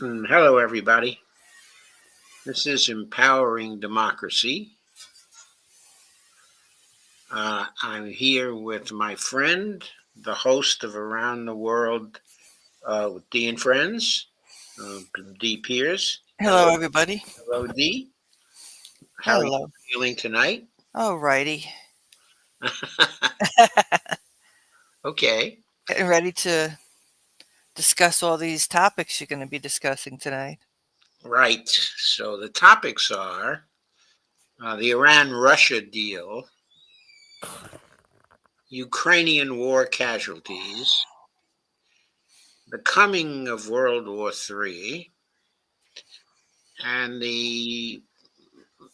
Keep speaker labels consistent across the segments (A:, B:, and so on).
A: Hello, everybody. This is Empowering Democracy. I'm here with my friend, the host of Around the World with Dee and Friends, Dee Pierce.
B: Hello, everybody.
A: Hello, Dee. How are you
B: Hello.
A: feeling tonight?
B: Alrighty.
A: Okay,
B: Getting ready to discuss all these topics you're going to be discussing tonight.
A: right. So the topics are the Iran-Russia deal, Ukrainian war casualties, the coming of World War III, and the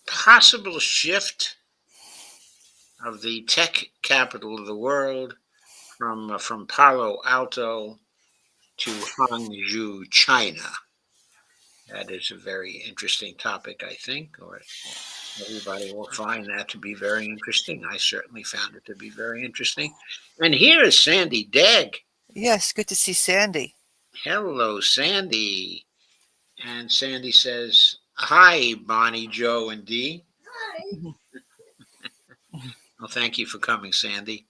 A: possible shift of the tech capital of the world from Palo Alto to Hangzhou, China. That is a very interesting topic, I think, or everybody will find that to be very interesting. I certainly found it to be very interesting. And here is Sandy Degg.
B: Yes, good to see Sandy.
A: Hello, Sandy. And Sandy says, "Hi, Bonnie, Joe, and Dee." Well, thank you for coming, Sandy.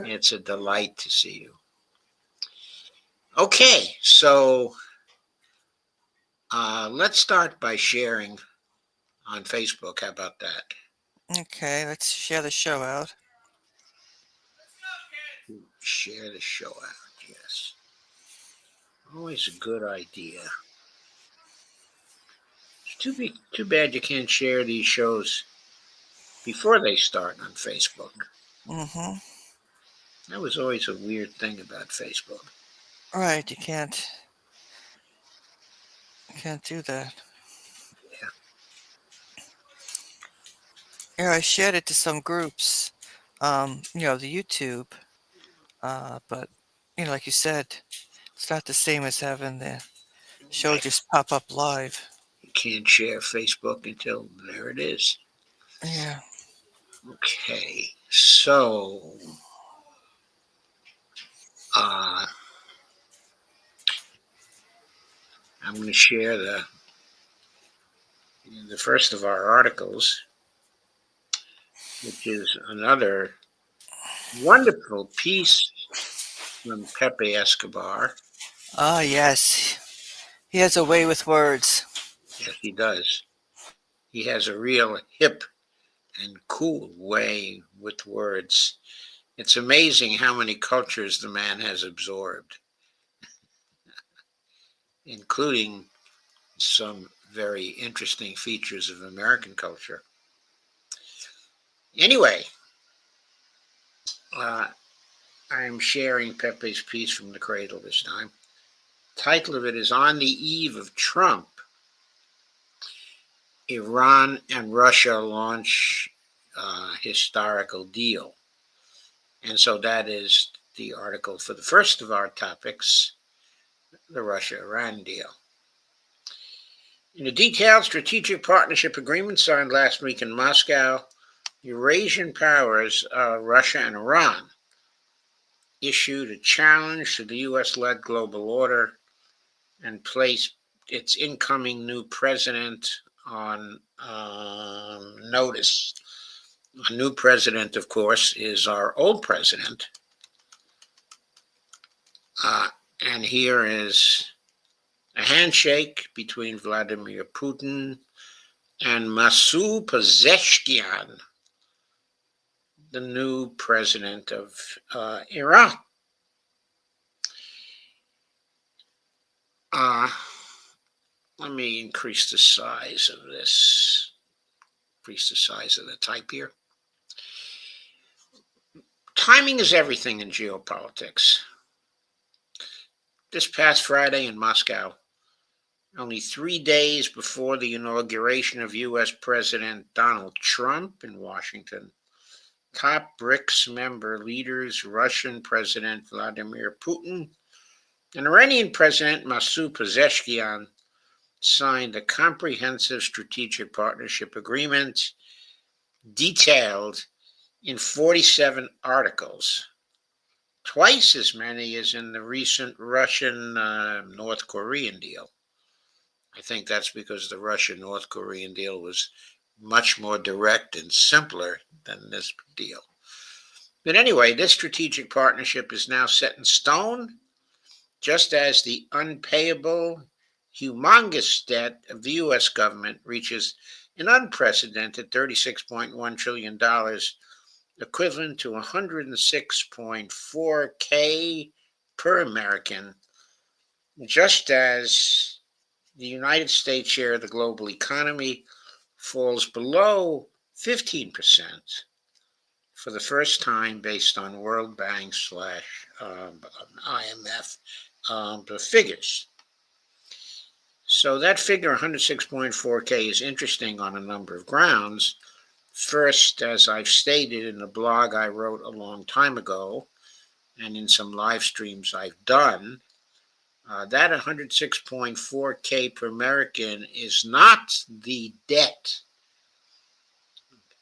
A: It's a delight to see you. Okay, so let's start by sharing on Facebook. How about that?
B: Okay, let's share the show out.
A: Share the show out. Yes. Always a good idea. It's too bad you can't share these shows before they start on Facebook.
B: Mm-hmm.
A: That was always a weird thing about Facebook.
B: Right, you can't do that.
A: Yeah.
B: Yeah, I shared it to some groups. The YouTube. But like you said, it's not the same as having the show
A: Right.
B: just pop up live.
A: You can't share Facebook until there it is.
B: Yeah.
A: Okay. So uh, I'm going to share the first of our articles, which is another wonderful piece from Pepe Escobar.
B: Ah, yes. He has a way with words.
A: Yes, he does. He has a real hip and cool way with words. It's amazing how many cultures the man has absorbed, including some very interesting features of American culture. Anyway, uh, I'm sharing Pepe's piece from the cradle this time. The title of it is On the Eve of Trump, Iran and Russia launch historical deal. And so that is the article for the first of our topics, the Russia-Iran deal. In a detailed strategic partnership agreement signed last week in Moscow, Eurasian powers, Russia and Iran, issued a challenge to the US-led global order and placed its incoming new president on notice. A new president, of course, is our old president. And here is a handshake between Vladimir Putin and Masoud Pezeshkian, the new president of Iran. Uh, Let me increase the size of this, increase the size of the type here. Timing is everything in geopolitics. This past Friday in Moscow, only 3 days before the inauguration of US President Donald Trump in Washington, top BRICS member leaders, Russian President Vladimir Putin and Iranian President Masoud Pezeshkian, signed a comprehensive strategic partnership agreement detailed in 47 articles, twice as many as in the recent Russian North Korean deal. I think that's because the Russia-North Korean deal was much more direct and simpler than this deal. But anyway, this strategic partnership is now set in stone, just as the unpayable, humongous debt of the U.S. government reaches an unprecedented $36.1 trillion, equivalent to 106.4K per American, just as the United States share of the global economy falls below 15% for the first time based on World Bank slash IMF figures. So that figure, 106.4K, is interesting on a number of grounds. First, as I've stated in a blog I wrote a long time ago, and in some live streams I've done, that 106.4K per American is not the debt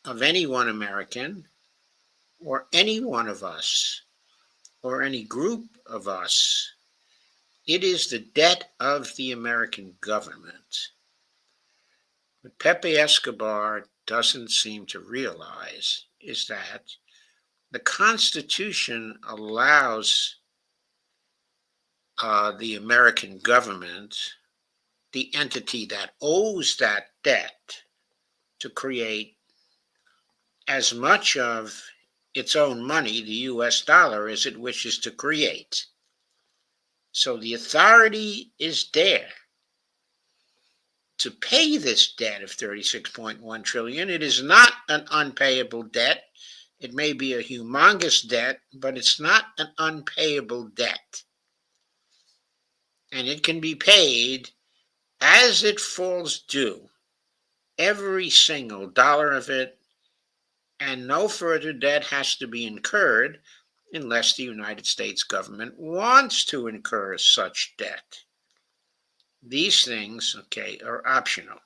A: of any one American, or any one of us, or any group of us. It is the debt of the American government. What Pepe Escobar doesn't seem to realize is that the Constitution allows the American government, the entity that owes that debt, to create as much of its own money, the US dollar, as it wishes to create. So the authority is there to pay this debt of 36.1 trillion. It is not an unpayable debt. It may be a humongous debt, but it's not an unpayable debt. And it can be paid as it falls due, every single dollar of it, and no further debt has to be incurred unless the United States government wants to incur such debt. These things, okay, are optional.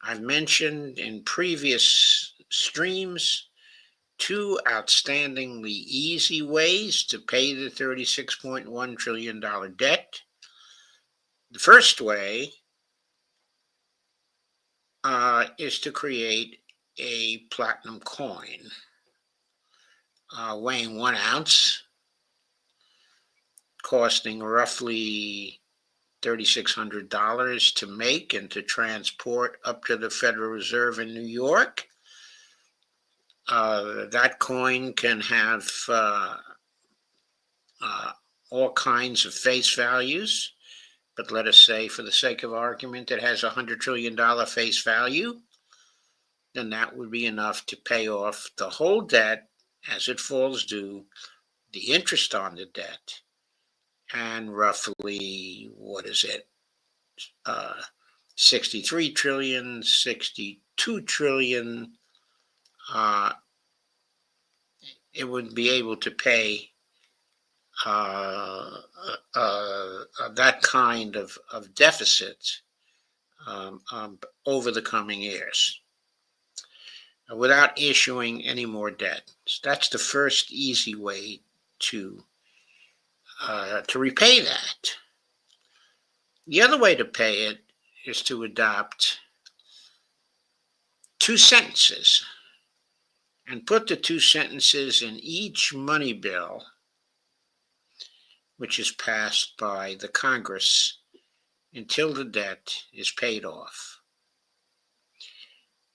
A: I've mentioned in previous streams two outstandingly easy ways to pay the $36.1 trillion debt. The first way is to create a platinum coin weighing 1 ounce, costing roughly $3,600 to make and to transport up to the Federal Reserve in New York. That coin can have all kinds of face values, but let us say, for the sake of argument, it has a $100 trillion face value. Then that would be enough to pay off the whole debt as it falls due, the interest on the debt, and roughly, 63 trillion, 62 trillion, it would be able to pay that kind of deficit over the coming years without issuing any more debt. So that's the first easy way to repay that. The other way to pay it is to adopt two sentences and put the two sentences in each money bill which is passed by the Congress until the debt is paid off.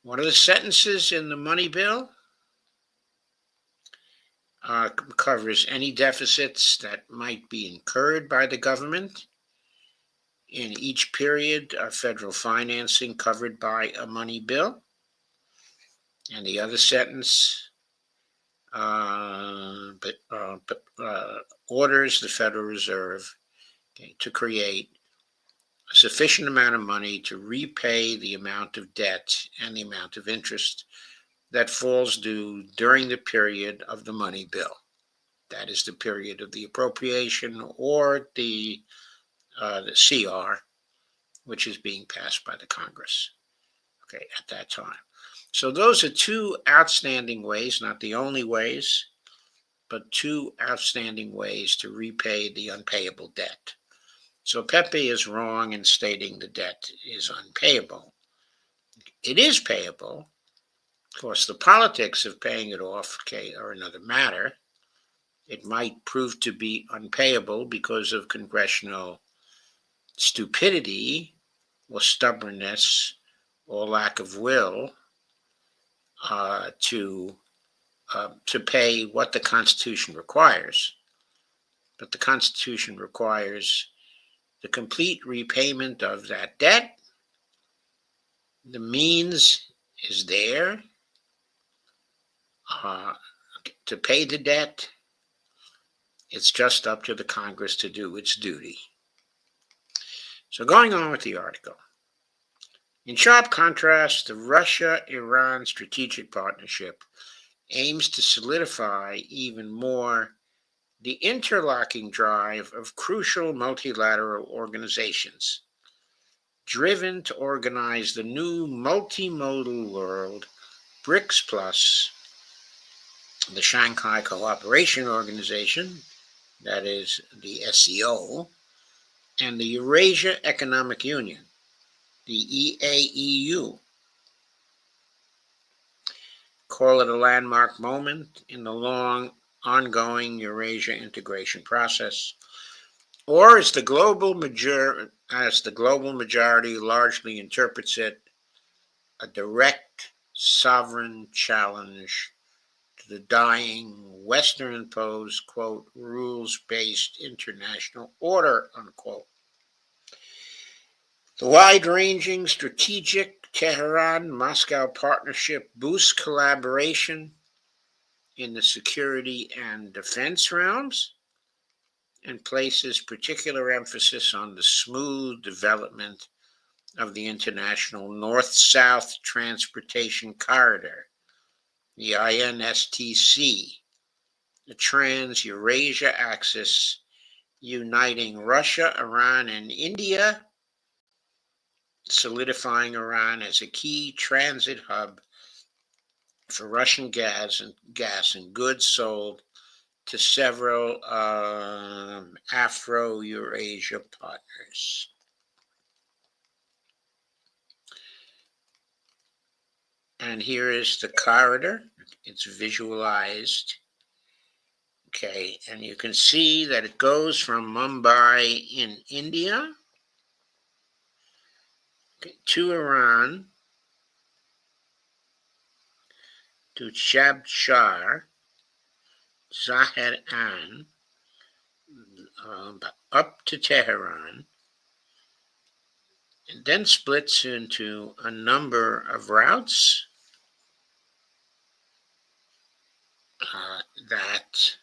A: One of the sentences in the money bill covers any deficits that might be incurred by the government in each period of federal financing covered by a money bill. And the other sentence orders the Federal Reserve to create a sufficient amount of money to repay the amount of debt and the amount of interest that falls due during the period of the money bill. That is the period of the appropriation or the CR, which is being passed by the Congress, okay, at that time. So those are two outstanding ways, not the only ways, but two outstanding ways to repay the unpayable debt. So Pepe is wrong in stating the debt is unpayable. It is payable. Of course, the politics of paying it off, are another matter. It might prove to be unpayable because of congressional stupidity or stubbornness or lack of will to pay what the Constitution requires. But the Constitution requires the complete repayment of that debt. The means is there to pay the debt. It's just up to the Congress to do its duty. So going on with the article. In sharp contrast, the Russia-Iran strategic partnership aims to solidify even more the interlocking drive of crucial multilateral organizations, driven to organize the new multimodal world, BRICS Plus, the Shanghai Cooperation Organization, that is the SCO, and the Eurasia Economic Union, the EAEU. Call it a landmark moment in the long, ongoing Eurasia integration process, or as the global majority largely interprets it, a direct sovereign challenge to the dying Western-imposed, quote, rules-based international order, unquote. The wide-ranging strategic Tehran-Moscow partnership boosts collaboration in the security and defense realms and places particular emphasis on the smooth development of the international North-South Transportation Corridor, the INSTC, the Trans-Eurasia Axis uniting Russia, Iran, and India, solidifying Iran as a key transit hub for Russian gas and goods sold to several Afro-Eurasia partners. And here is the corridor. It's visualized. Okay, and you can see that it goes from Mumbai in India to Iran, to Shabshar, Zaheran, up to Tehran, and then splits into a number of routes that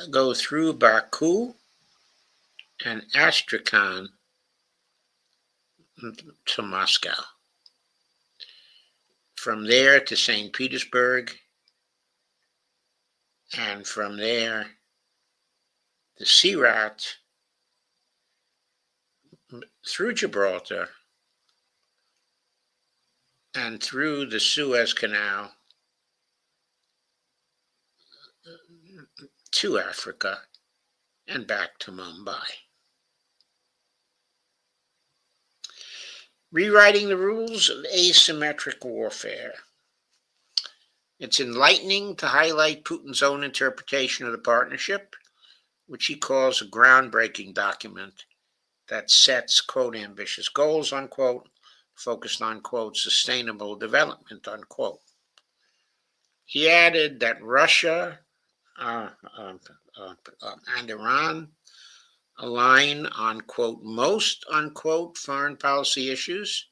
A: go through Baku and Astrakhan to Moscow. From there to St. Petersburg, and from there, the sea route through Gibraltar and through the Suez Canal to Africa and back to Mumbai. Rewriting the rules of asymmetric warfare. It's enlightening to highlight Putin's own interpretation of the partnership, which he calls a groundbreaking document that sets, quote, ambitious goals, unquote, focused on, quote, sustainable development, unquote. He added that Russia and Iran align on, quote, most, unquote, foreign policy issues,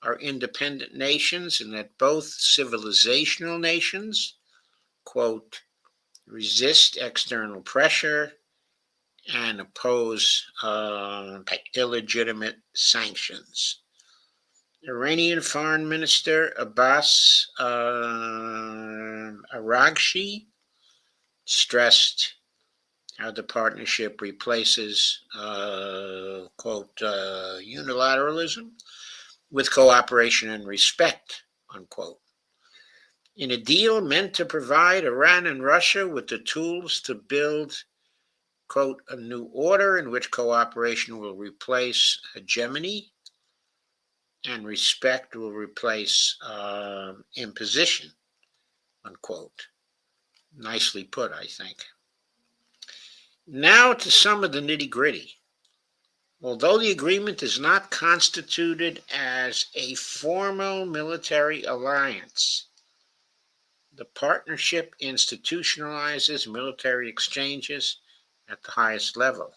A: are independent nations, and that both civilizational nations, quote, resist external pressure and oppose illegitimate sanctions. Iranian Foreign Minister Abbas Araghchi stressed how the partnership replaces, quote, unilateralism with cooperation and respect, unquote. in a deal meant to provide Iran and Russia with the tools to build, quote, a new order in which cooperation will replace hegemony and respect will replace imposition, unquote. Nicely put, I think. Now to some of the nitty gritty. Although the agreement is not constituted as a formal military alliance, the partnership institutionalizes military exchanges at the highest level,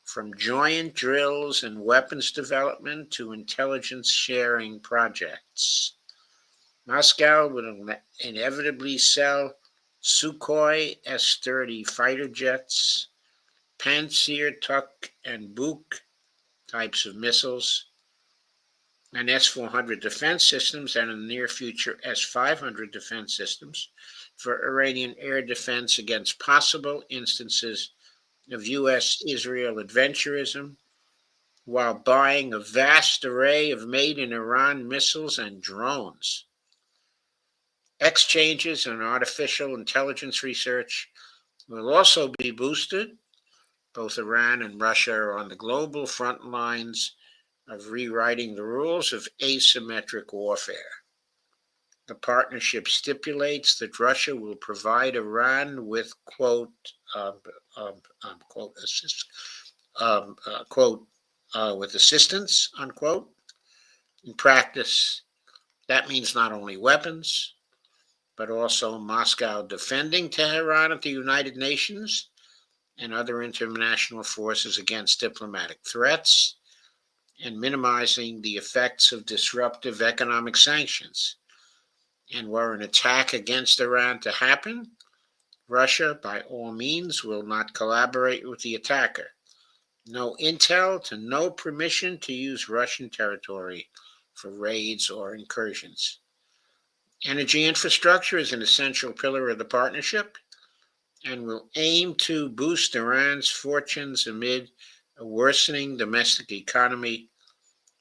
A: from joint drills and weapons development to intelligence sharing projects. Moscow will inevitably sell Sukhoi S-30 fighter jets, Pantsir, Tuk, and Buk types of missiles, and S-400 defense systems, and in the near future S-500 defense systems for Iranian air defense against possible instances of U.S.-Israel adventurism, while buying a vast array of made-in-Iran missiles and drones. Exchanges and artificial intelligence research will also be boosted. Both Iran and Russia are on the global front lines of rewriting the rules of asymmetric warfare. The partnership stipulates that Russia will provide Iran with, quote, with assistance, unquote. In practice, that means not only weapons, but also Moscow defending Tehran at the United Nations and other international forces against diplomatic threats, and minimizing the effects of disruptive economic sanctions. And were an attack against Iran to happen, Russia, by all means, will not collaborate with the attacker. No intel to no permission to use Russian territory for raids or incursions. Energy infrastructure is an essential pillar of the partnership and will aim to boost Iran's fortunes amid a worsening domestic economy.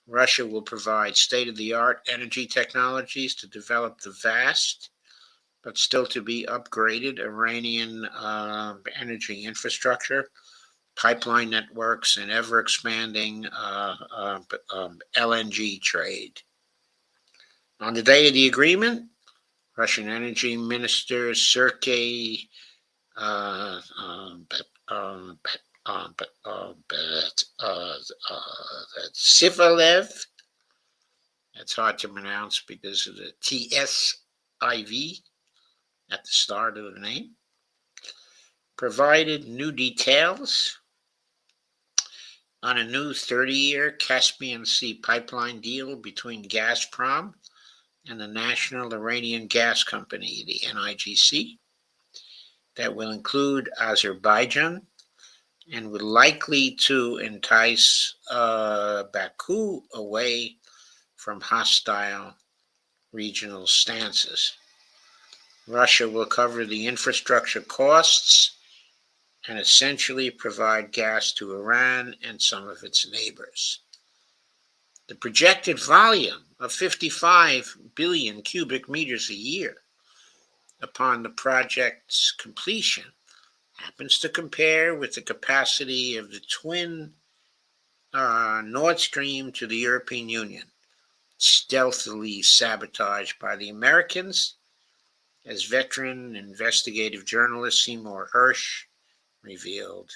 A: Russia will provide state-of-the-art energy technologies to develop the vast, but still to be upgraded Iranian energy infrastructure, pipeline networks, and ever-expanding LNG trade. On the day of the agreement, Russian Energy Minister Sergei Sivalev, that's hard to pronounce because of the TSIV at the start of the name, provided new details on a new 30-year Caspian Sea pipeline deal between Gazprom and the National Iranian Gas Company, the NIGC, that will include Azerbaijan and would likely to entice Baku away from hostile regional stances. Russia will cover the infrastructure costs and essentially provide gas to Iran and some of its neighbors. The projected volume of 55 billion cubic meters a year upon the project's completion happens to compare with the capacity of the twin Nord Stream to the European Union, stealthily sabotaged by the Americans, as veteran investigative journalist Seymour Hersh revealed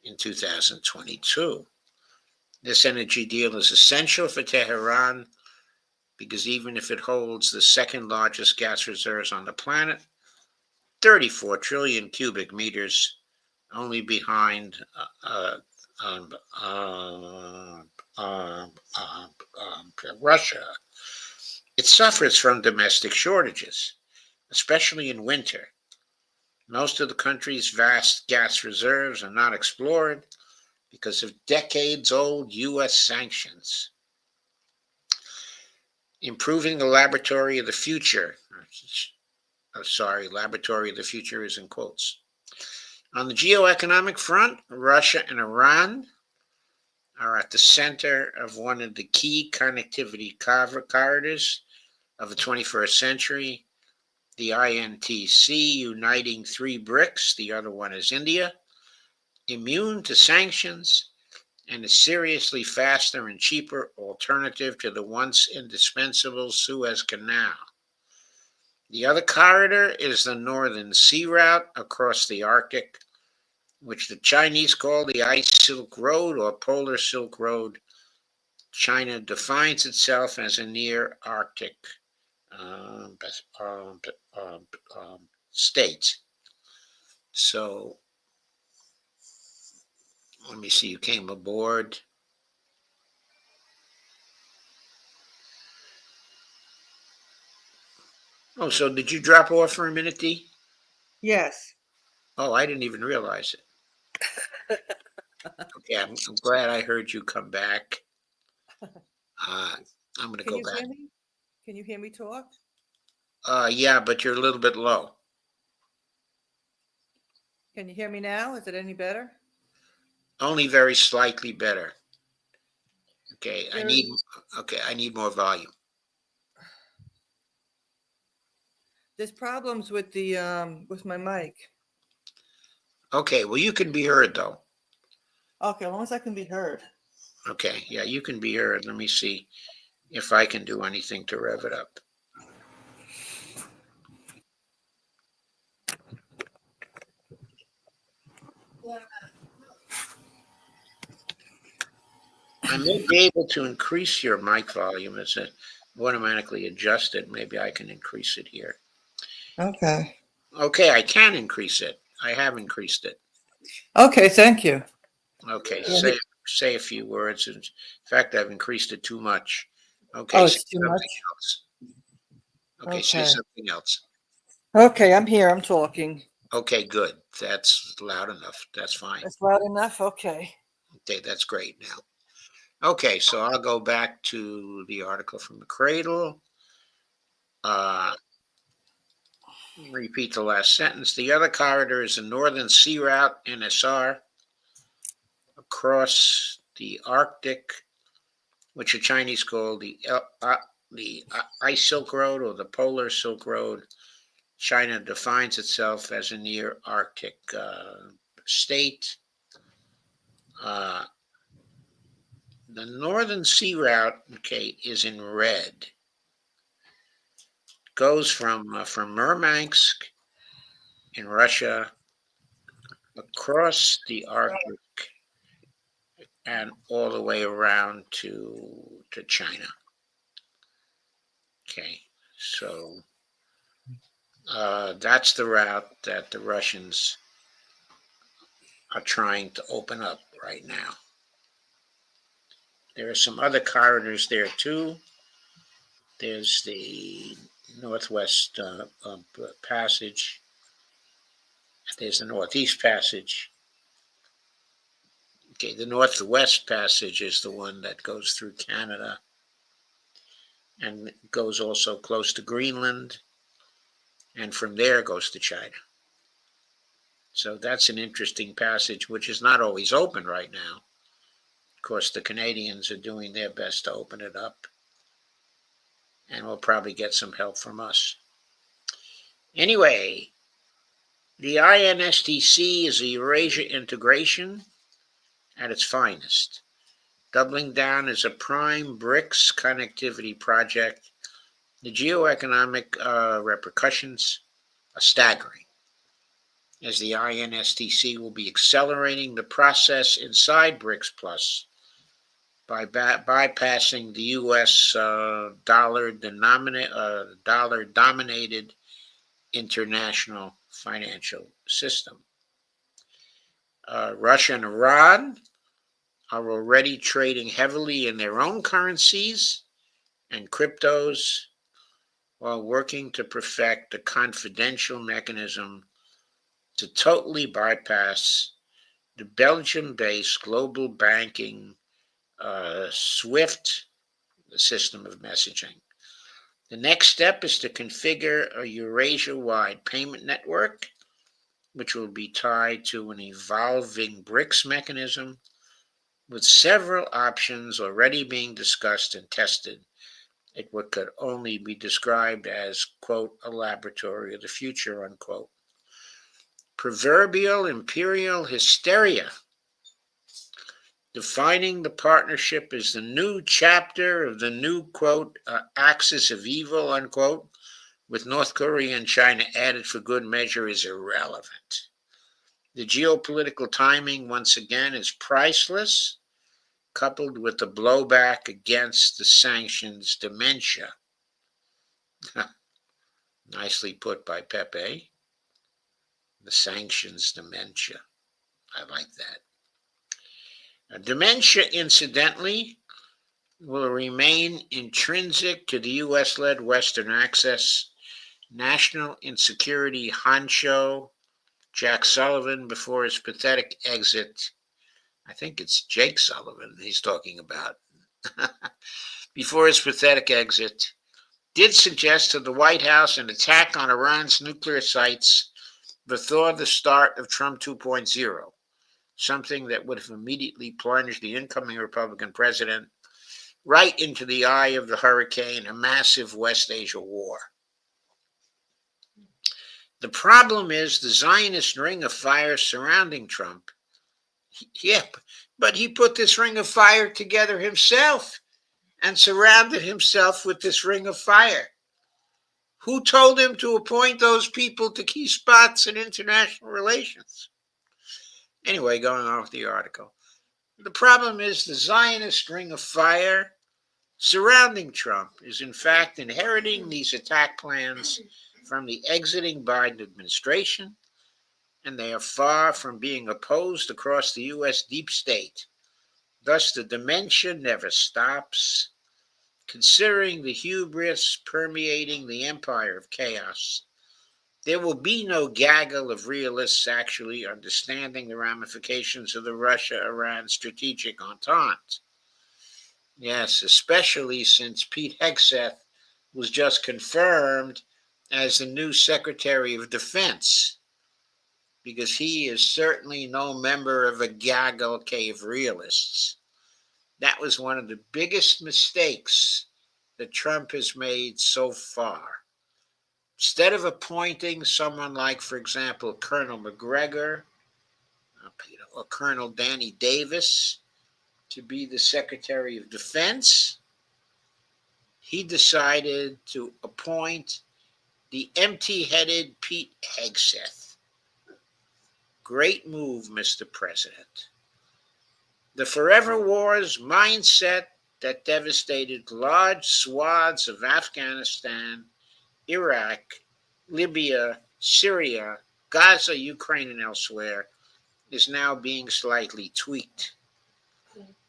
A: in 2022. This energy deal is essential for Tehran because even if it holds the second largest gas reserves on the planet, 34 trillion cubic meters, only behind Russia, it suffers from domestic shortages, especially in winter. Most of the country's vast gas reserves are not explored because of decades-old U.S. sanctions. Improving the laboratory of the future. Laboratory of the future is in quotes. On the geoeconomic front, Russia and Iran are at the center of one of the key connectivity corridors of the 21st century. The INTC uniting three BRICS, the other one is India, immune to sanctions, and a seriously faster and cheaper alternative to the once indispensable Suez Canal. The other corridor is the Northern Sea Route across the Arctic, which the Chinese call the Ice Silk Road or Polar Silk Road. China defines itself as a near Arctic um, um, state. So let me see, you came aboard. Oh, so did you drop off for a minute, Dee?
B: Yes.
A: Oh, I didn't even realize it. Okay, I'm glad I heard you come back. I'm going to
B: Can
A: go
B: you
A: back.
B: hear me? Can you hear me talk?
A: Yeah, but you're a little bit low.
B: Can you hear me now? Is it any better?
A: Only very slightly better. Okay, I
B: There's
A: need more volume.
B: there's problems with the with my mic.
A: Okay, well, you can be heard though.
B: Okay, as long as I can be heard.
A: Okay, yeah, you can be heard. Let me see if I can do anything to rev it up. I may be able to increase your mic volume as it automatically adjusted. Maybe I can increase it here.
B: Okay.
A: Okay, I can increase it. I have increased it.
B: Okay, thank you.
A: Okay,
B: Yeah,
A: say a few words. In fact, I've increased it too much. Okay,
B: oh,
A: say
B: it's too
A: something
B: much.
A: else. Okay, say
B: Okay.
A: something else.
B: Okay, I'm here. I'm talking.
A: Okay, good. That's loud enough. That's fine.
B: That's loud enough. Okay.
A: Okay, that's great now. Okay, so I'll go back to the article from the Cradle. Uh, repeat the last sentence. The other corridor is the Northern Sea Route (NSR) across the Arctic, which the Chinese call the Ice Silk Road or the Polar Silk Road. China defines itself as a near Arctic state. Uh, the Northern Sea Route, okay, is in red. Goes from Murmansk in Russia across the Arctic and all the way around to China. Okay, so that's the route that the Russians are trying to open up right now. There are some other corridors there too. There's the Northwest Passage. There's the Northeast Passage. Okay, the Northwest Passage is the one that goes through Canada and goes also close to Greenland, and from there goes to China. So that's an interesting passage, which is not always open right now. Of course, the Canadians are doing their best to open it up, and we'll probably get some help from us. Anyway, the INSTC is a Eurasia integration at its finest, doubling down as a prime BRICS connectivity project. The geoeconomic repercussions are staggering, as the INSTC will be accelerating the process inside BRICS Plus by bypassing the U.S. dollar-dominated international financial system. Russia and Iran are already trading heavily in their own currencies and cryptos while working to perfect a confidential mechanism to totally bypass the Belgium-based global banking SWIFT system of messaging. The next step is to configure a Eurasia-wide payment network, which will be tied to an evolving BRICS mechanism, with several options already being discussed and tested What could only be described as, quote, a laboratory of the future, unquote. Proverbial imperial hysteria. Defining the partnership as the new chapter of the new, quote, axis of evil, unquote, with North Korea and China added for good measure is irrelevant. The geopolitical timing, once again, is priceless, coupled with the blowback against the sanctions dementia. Nicely put by Pepe. The sanctions dementia. I like that. Dementia, incidentally, will remain intrinsic to the US led Western Access. National insecurity honcho Jack Sullivan, before his pathetic exit, I think it's Jake Sullivan he's talking about, before his pathetic exit, did suggest to the White House an attack on Iran's nuclear sites before the start of Trump 2.0, something that would have immediately plunged the incoming Republican president right into the eye of the hurricane, a massive West Asia war. The problem is the Zionist ring of fire surrounding Trump. Yeah, but he put this ring of fire together himself and surrounded himself with this ring of fire. Who told him to appoint those people to key spots in international relations? Anyway, going on with the article. The problem is the Zionist ring of fire surrounding Trump is in fact inheriting these attack plans from the exiting Biden administration, and they are far from being opposed across the U.S. deep state. Thus, the dementia never stops. Considering the hubris permeating the empire of chaos, there will be no gaggle of realists actually understanding the ramifications of the Russia-Iran strategic entente. Yes, especially since Pete Hegseth was just confirmed as the new Secretary of Defense, because he is certainly no member of a gaggle of realists. That was one of the biggest mistakes that Trump has made so far. Instead of appointing someone like, for example, Colonel McGregor or Colonel Danny Davis to be the Secretary of Defense, he decided to appoint the empty-headed Pete Hegseth. Great move, Mr. President. The forever wars mindset that devastated large swaths of Afghanistan, Iraq, Libya, Syria, Gaza, Ukraine, and elsewhere is now being slightly tweaked.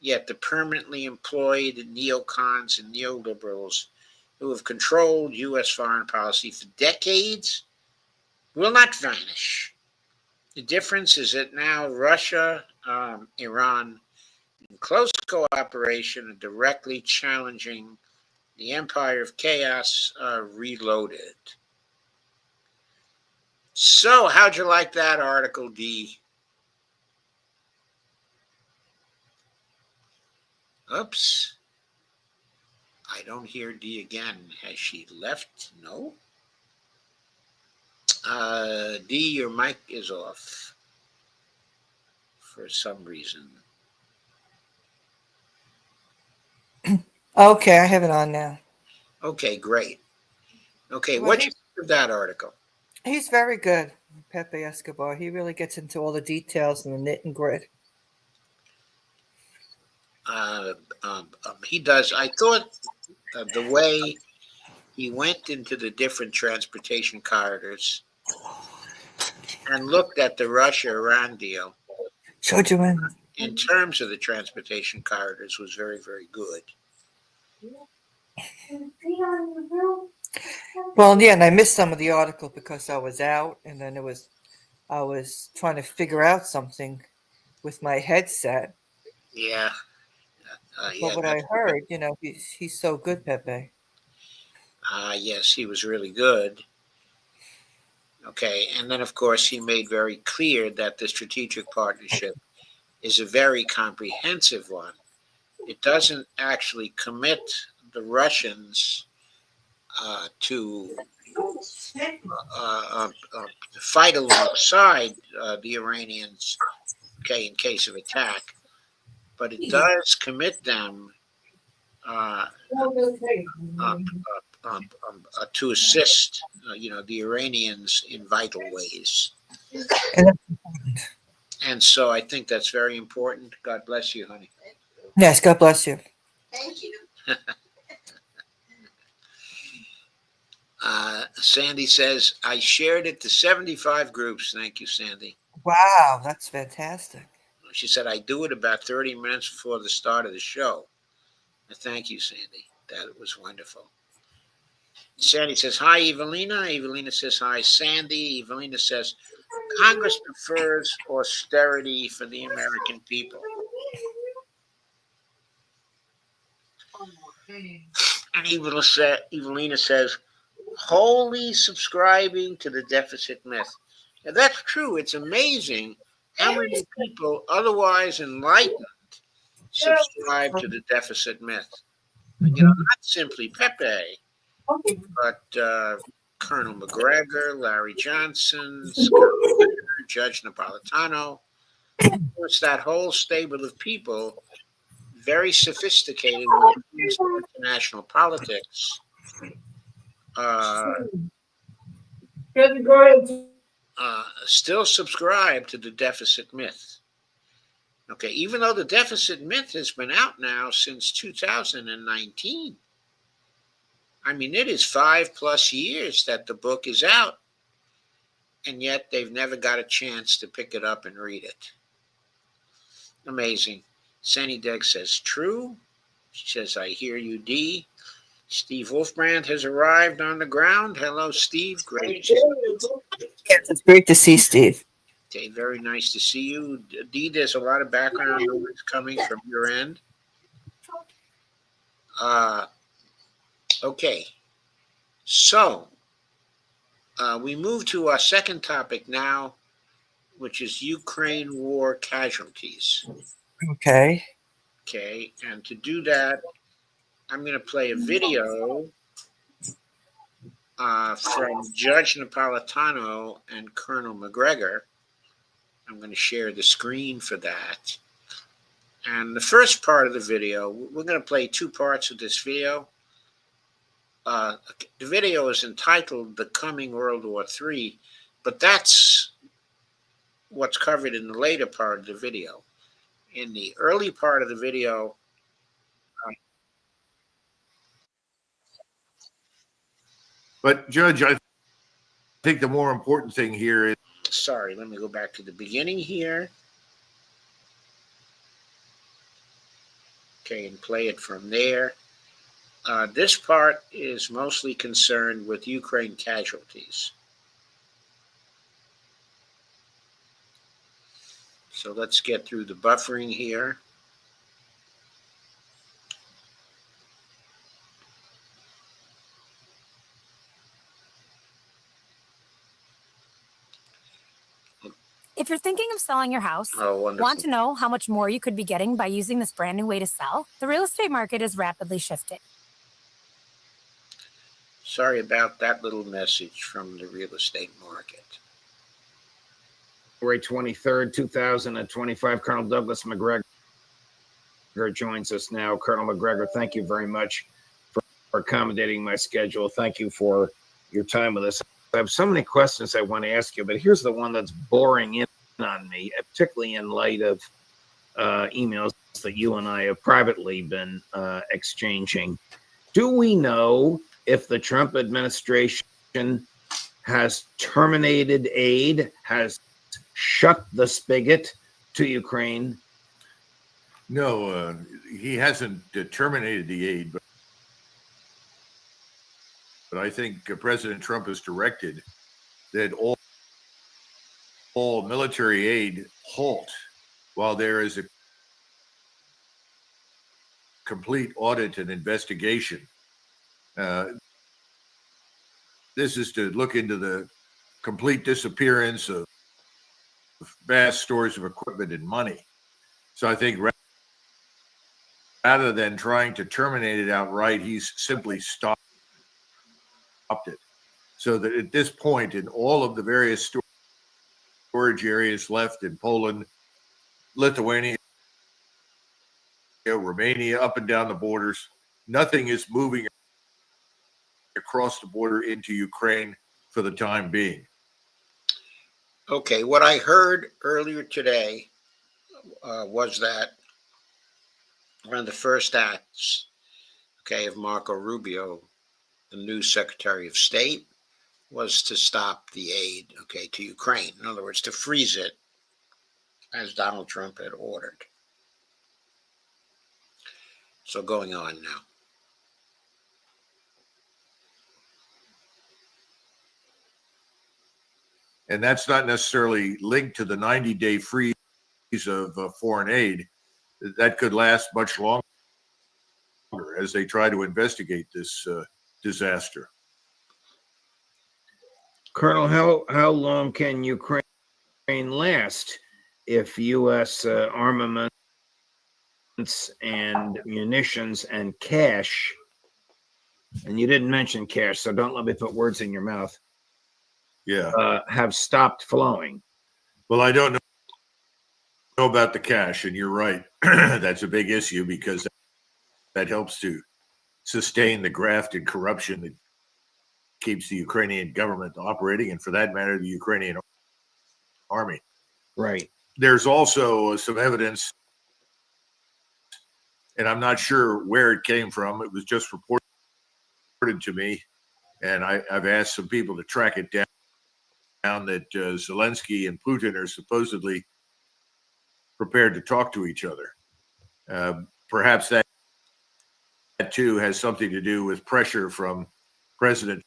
A: Yet the permanently employed neocons and neoliberals who have controlled U.S. foreign policy for decades will not vanish. The difference is that now Russia, Iran, in close cooperation and directly challenging the empire of chaos, are reloaded. So, how'd you like that article, D? Oops. I don't hear D again. Has she left? No. D, your mic is off for some reason.
B: Okay, I have it on now.
A: Okay, great. Okay,
B: Well,
A: what do you think of that article?
B: he's very good, Pepe Escobar. He really gets into all the details and the knit and grit.
A: He does. I thought the way he went into the different transportation corridors and looked at the Russia-Iran deal in terms of the transportation corridors was very, very good.
B: Well, yeah, and I missed some of the article because I was out, and then I was trying to figure out something with my headset.
A: Yeah.
B: But what I heard, he's so good, Pepe.
A: Yes, he was really good. Okay, and then of course he made very clear that the strategic partnership is a very comprehensive one. It doesn't actually commit the Russians to fight alongside the Iranians, okay, in case of attack, but it does commit them uh, to assist, the Iranians in vital ways.
B: And that's important.
A: And so I think that's very important. God bless you, honey.
B: Yes, God bless you.
A: Sandy says, I shared it to 75 groups. Thank you, Sandy.
B: Wow, that's fantastic.
A: She said, I do it about 30 minutes before the start of the show. Thank you, Sandy. That was wonderful. Sandy says, hi, Evelina. Evelina says, hi, Sandy. Evelina says, Congress prefers austerity for the American people. And Evelina says, wholly subscribing to the deficit myth. Now, that's true. It's amazing how many people, otherwise enlightened, subscribe to the deficit myth. And, not simply Pepe, but Colonel McGregor, Larry Johnson, Scott Witter, Judge Napolitano. It's that whole stable of people, very sophisticated when it comes to international politics. Still subscribe to the deficit myth. Okay, even though the deficit myth has been out now since 2019. I mean, it is 5+ years that the book is out, and yet they've never got a chance to pick it up and read it. Amazing. Sandy Degg says, true. She says, I hear you, D. Steve Wolfbrand has arrived on the ground. Hello, Steve. Great.
B: Yes, it's great to see Steve.
A: Okay, very nice to see you. D, there's a lot of background noise coming from your end. Okay, so we move to our second topic now, which is Ukraine war casualties.
B: Okay.
A: Okay, and to do that, I'm going to play a video from Judge Napolitano and Colonel McGregor. I'm going to share the screen for that. And the first part of the video, we're going to play two parts of this video. The video is entitled The Coming World War III, but that's what's covered in the later part of the video. In the early part of the video,
C: but Judge, I think the more important thing here is,
A: sorry, let me go back to the beginning here. Okay, and play it from there. This part is mostly concerned with Ukraine casualties. So let's get through the buffering here.
D: If you're thinking of selling your house,
A: wonderful.
D: Want to know how much more you could be getting by using this brand new way to sell? The real estate market is rapidly shifting.
A: Sorry about that little message from the real estate market.
E: February 23rd, 2025, Colonel Douglas McGregor joins us now. Colonel McGregor, thank you very much for accommodating my schedule. Thank you for your time with us. I have so many questions I want to ask you, but here's the one that's boring in on me, particularly in light of emails that you and I have privately been exchanging. Do we know if the Trump administration has terminated aid, has shut the spigot to Ukraine?
C: no, he hasn't terminated the aid, but I think President Trump has directed that all military aid halt while there is a complete audit and investigation. This is to look into the complete disappearance of vast stores of equipment and money. So I think rather than trying to terminate it outright, he's simply stopped it. So that at this point, in all of the various storage areas left in Poland, Lithuania, Romania, up and down the borders, nothing is moving across the border into Ukraine for the time being.
A: Okay, what I heard earlier today was that one of the first acts, okay, of Marco Rubio, the new Secretary of State, was to stop the aid, okay, to Ukraine. In other words, to freeze it, as Donald Trump had ordered. So going on now.
C: And that's not necessarily linked to the 90-day freeze of foreign aid. That could last much longer as they try to investigate this disaster.
E: Colonel, how long can Ukraine last if U.S. armaments and munitions and cash, and you didn't mention cash, so don't let me put words in your mouth, have stopped flowing?
C: Well, I don't know about the cash, and you're right. That's a big issue because that helps to sustain the graft and corruption that keeps the Ukrainian government operating, and for that matter, the Ukrainian army.
E: Right.
C: There's also some evidence, and I'm not sure where it came from. It was just reported to me, and I've asked some people to track it down that Zelensky and Putin are supposedly prepared to talk to each other. Perhaps that too has something to do with pressure from President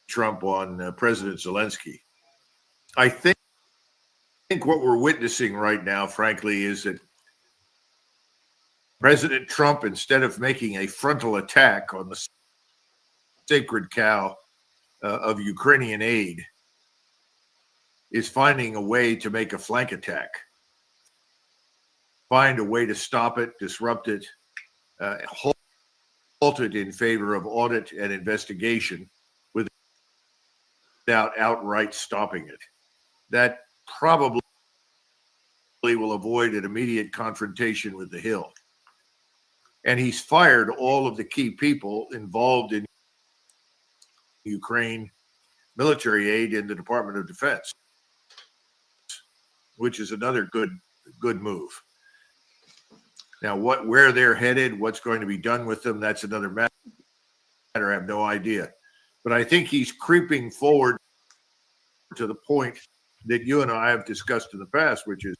C: Trump on President Zelensky. I think what we're witnessing right now, frankly, is that President Trump, instead of making a frontal attack on the sacred cow of Ukrainian aid, is finding a way to make a flank attack, find a way to stop it, disrupt it, halt it in favor of audit and investigation without outright stopping it. That probably will avoid an immediate confrontation with the Hill. And he's fired all of the key people involved in Ukraine military aid in the Department of Defense, which is another good move. Now, where they're headed, what's going to be done with them, that's another matter. I have no idea. But I think he's creeping forward to the point that you and I have discussed in the past, which is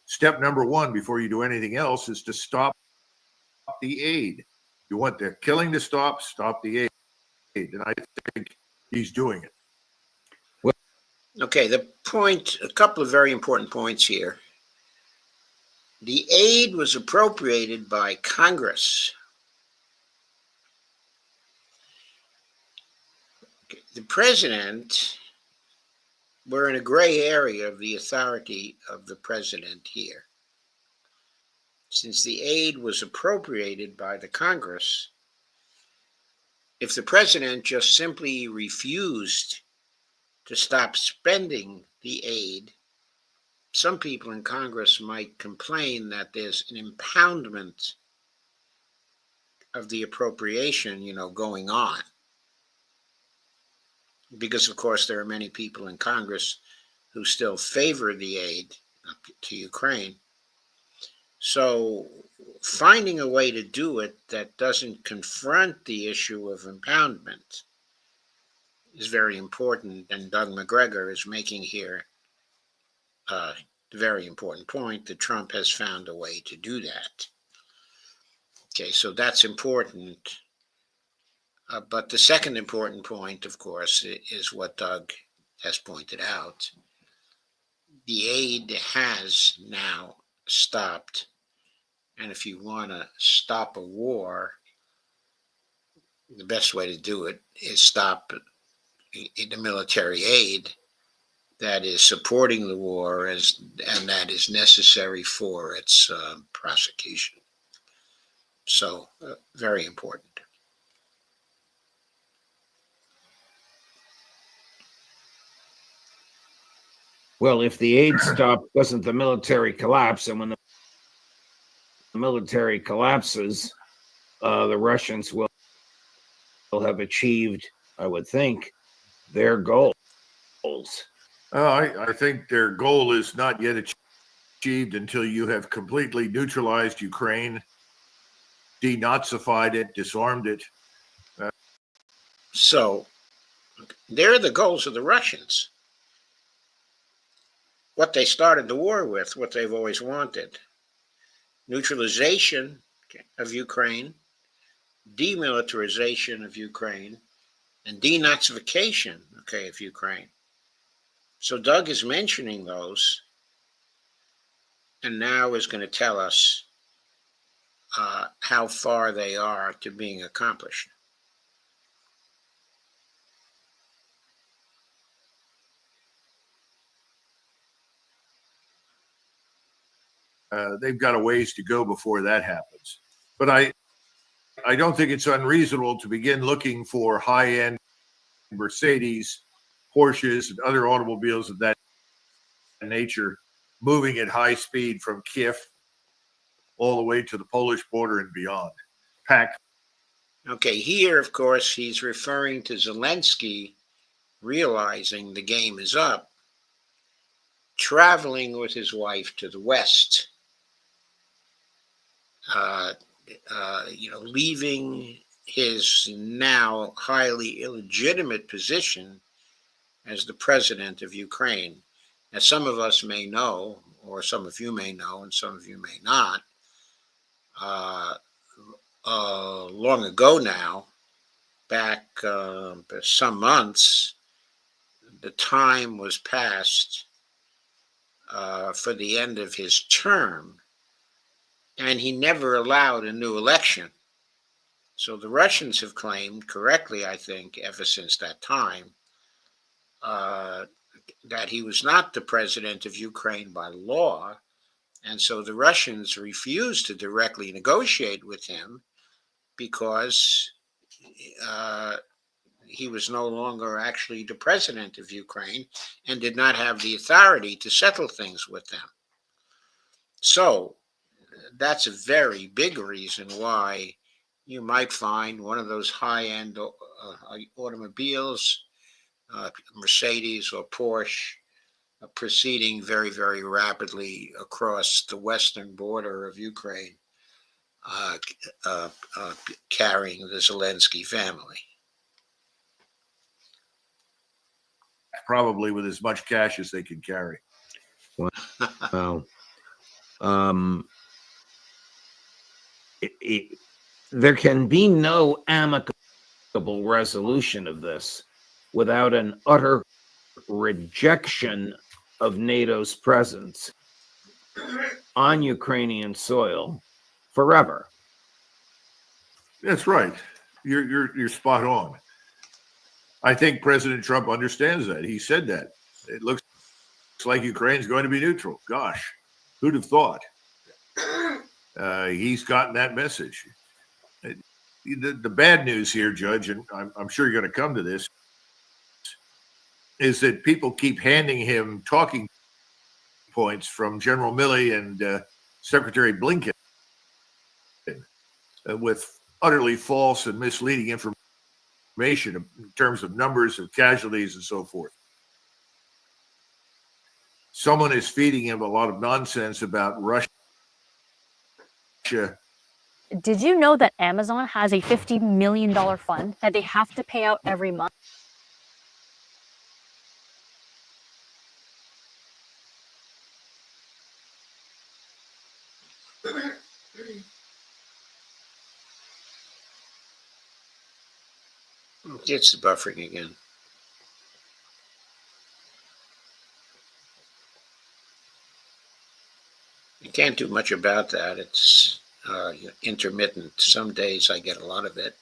C: step number one before you do anything else is to stop the aid. You want the killing to stop the aid. And I think he's doing it.
A: Okay, a couple of very important points here. The aid was appropriated by Congress. The president, we're in a gray area of the authority of the president here. Since the aid was appropriated by the Congress, if the president just simply refused to stop spending the aid, some people in Congress might complain that there's an impoundment of the appropriation, going on. Because, of course, there are many people in Congress who still favor the aid to Ukraine. So finding a way to do it that doesn't confront the issue of impoundment is very important. And Doug McGregor is making here a very important point that Trump has found a way to do that. Okay, so that's important. But the second important point, of course, is what Doug has pointed out. The aid has now stopped. And if you want to stop a war, the best way to do it is stop the military aid that is supporting the war and that is necessary for its prosecution. So, very important.
E: Well, if the aid stop, doesn't the military collapse? And when the military collapses, the Russians will have achieved, I would think, their goals.
C: I think their goal is not yet achieved until you have completely neutralized Ukraine, denazified it, disarmed it.
A: So, they're the goals of the Russians. What they started the war with, what they've always wanted: neutralization of Ukraine, demilitarization of Ukraine, and denazification, of Ukraine. So Doug is mentioning those, and now is going to tell us how far they are to being accomplished.
C: They've got a ways to go before that happens. But I don't think it's unreasonable to begin looking for high-end Mercedes, Porsches, and other automobiles of that nature moving at high speed from Kiev all the way to the Polish border and beyond. Packed.
A: Okay, here, of course, he's referring to Zelensky realizing the game is up, traveling with his wife to the West, leaving his now highly illegitimate position as the president of Ukraine. As some of us may know, or some of you may know, and some of you may not, long ago now, back some months, the time was passed for the end of his term, and he never allowed a new election. So the Russians have claimed, correctly, I think, ever since that time, that he was not the president of Ukraine by law. And so the Russians refused to directly negotiate with him because he was no longer actually the president of Ukraine and did not have the authority to settle things with them. So that's a very big reason why you might find one of those high-end automobiles, Mercedes or Porsche, proceeding very, very rapidly across the western border of Ukraine, carrying the Zelensky family.
C: Probably with as much cash as they can carry.
E: Well, there can be no amicable resolution of this without an utter rejection of NATO's presence on Ukrainian soil forever.
C: That's right. You're spot on. I think President Trump understands that. He said that. It looks like Ukraine's going to be neutral. Gosh, who'd have thought? He's gotten that message. The bad news here, Judge, and I'm sure you're going to come to this, is that people keep handing him talking points from General Milley and Secretary Blinken with utterly false and misleading information in terms of numbers of casualties and so forth. Someone is feeding him a lot of nonsense about Russia.
F: Did you know that Amazon has a $50 million fund that they have to pay out every month?
A: It's buffering again. You can't do much about that. It's intermittent. Some days I get a lot of it.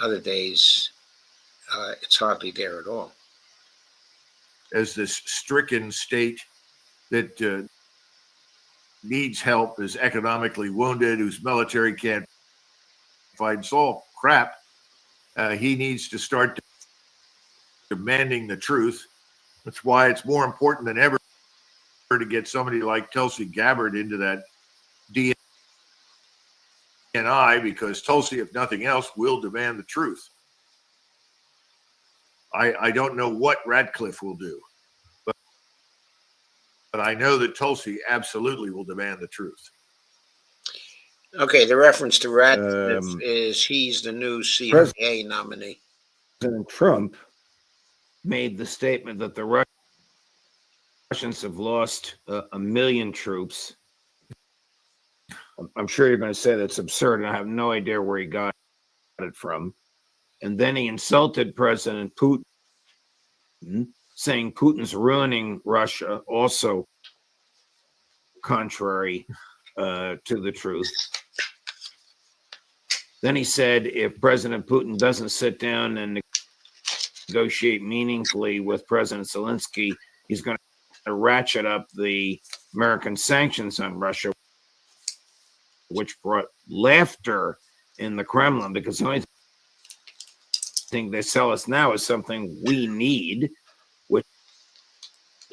A: Other days it's hardly there at all.
C: as this stricken state that needs help, is economically wounded, whose military can't fight. It's all crap. He needs to start demanding the truth. That's why it's more important than ever to get somebody like Tulsi Gabbard into that DNI, because Tulsi, if nothing else, will demand the truth. I don't know what Ratcliffe will do, but I know that Tulsi absolutely will demand the truth.
A: Okay, the reference to Ratcliffe is he's the new CIA nominee.
E: President Trump made the statement that the Russians have lost 1 million troops. I'm sure you're going to say that's absurd, and I have no idea where he got it from. And then he insulted President Putin, saying Putin's ruining Russia, also contrary to the truth. Then he said if President Putin doesn't sit down and negotiate meaningfully with President Zelensky, he's going to ratchet up the American sanctions on Russia, which brought laughter in the Kremlin, because the only thing they sell us now is something we need, which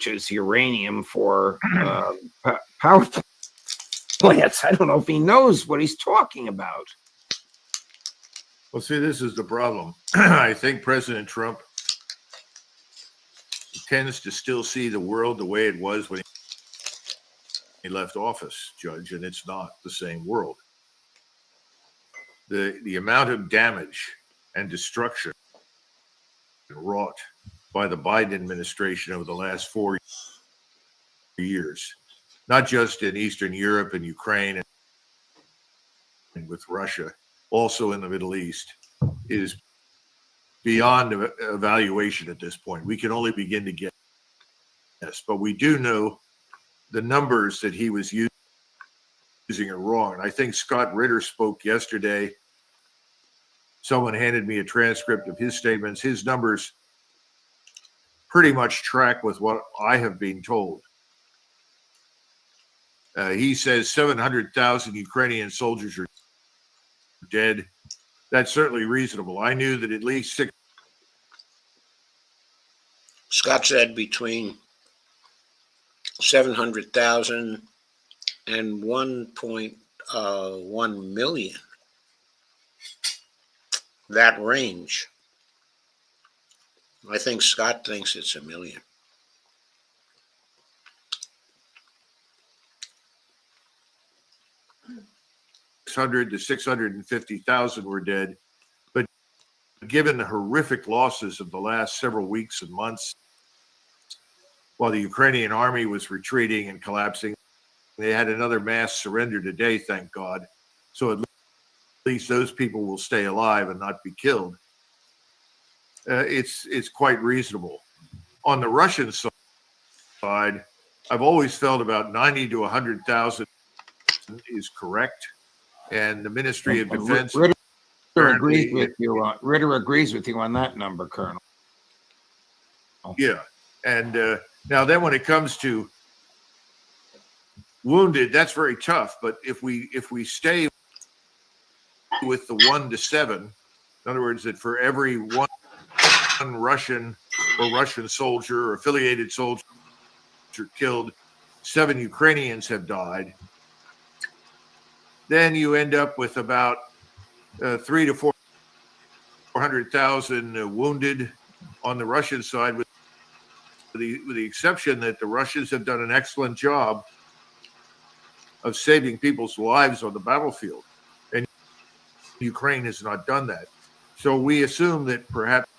E: is uranium for power plants. I don't know if he knows what he's talking about.
C: Well, see, this is the problem. I think President Trump tends to still see the world the way it was when he left office, Judge, and it's not the same world. The amount of damage and destruction wrought by the Biden administration over the last 4 years, not just in Eastern Europe and Ukraine and with Russia, also in the Middle East, is beyond evaluation at this point. We can only begin to guess, but we do know the numbers that he was using are wrong. And I think Scott Ritter spoke yesterday. Someone handed me a transcript of his statements. His numbers pretty much track with what I have been told. He says 700,000 Ukrainian soldiers are dead. That's certainly reasonable. I knew that at least 6.
A: Scott said between 700,000 and 1.1 million. That range. I think Scott thinks it's 1 million.
C: To 650,000 were dead. But given the horrific losses of the last several weeks and months, while the Ukrainian army was retreating and collapsing, they had another mass surrender today, thank God. So at least those people will stay alive and not be killed. It's quite reasonable. On the Russian side, I've always felt about 90 to 100,000 is correct. And the Ministry of Defense
E: Ritter agrees with you. Ritter agrees with you on that number, Colonel.
C: Yeah, and now then, when it comes to wounded, that's very tough. But if we stay with the 1 to 7, in other words, that for every one Russian or Russian soldier or affiliated soldier killed, 7 Ukrainians have died. Then you end up with about 300,000 to 400,000 wounded on the Russian side, with the exception that the Russians have done an excellent job of saving people's lives on the battlefield, and Ukraine has not done that. So we assume that perhaps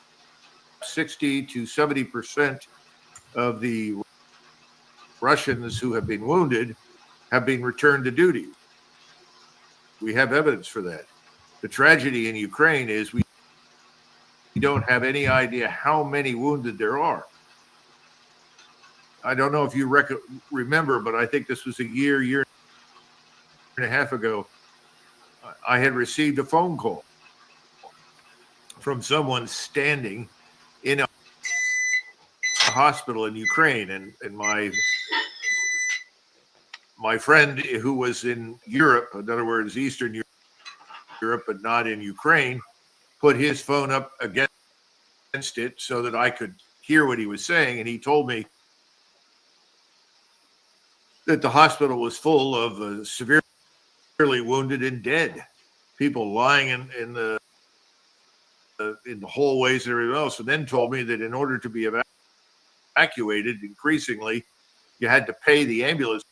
C: 60 to 70% of the Russians who have been wounded have been returned to duty. We have evidence for that. The tragedy in Ukraine is we don't have any idea how many wounded there are. I don't know if you remember, but I think this was a year and a half ago. I had received a phone call from someone standing in a hospital in Ukraine, and my friend who was in Europe, in other words, Eastern Europe, but not in Ukraine, put his phone up against it so that I could hear what he was saying. And he told me that the hospital was full of severely wounded and dead people lying in the hallways and everything else. And then told me that in order to be evacuated, increasingly, you had to pay the ambulance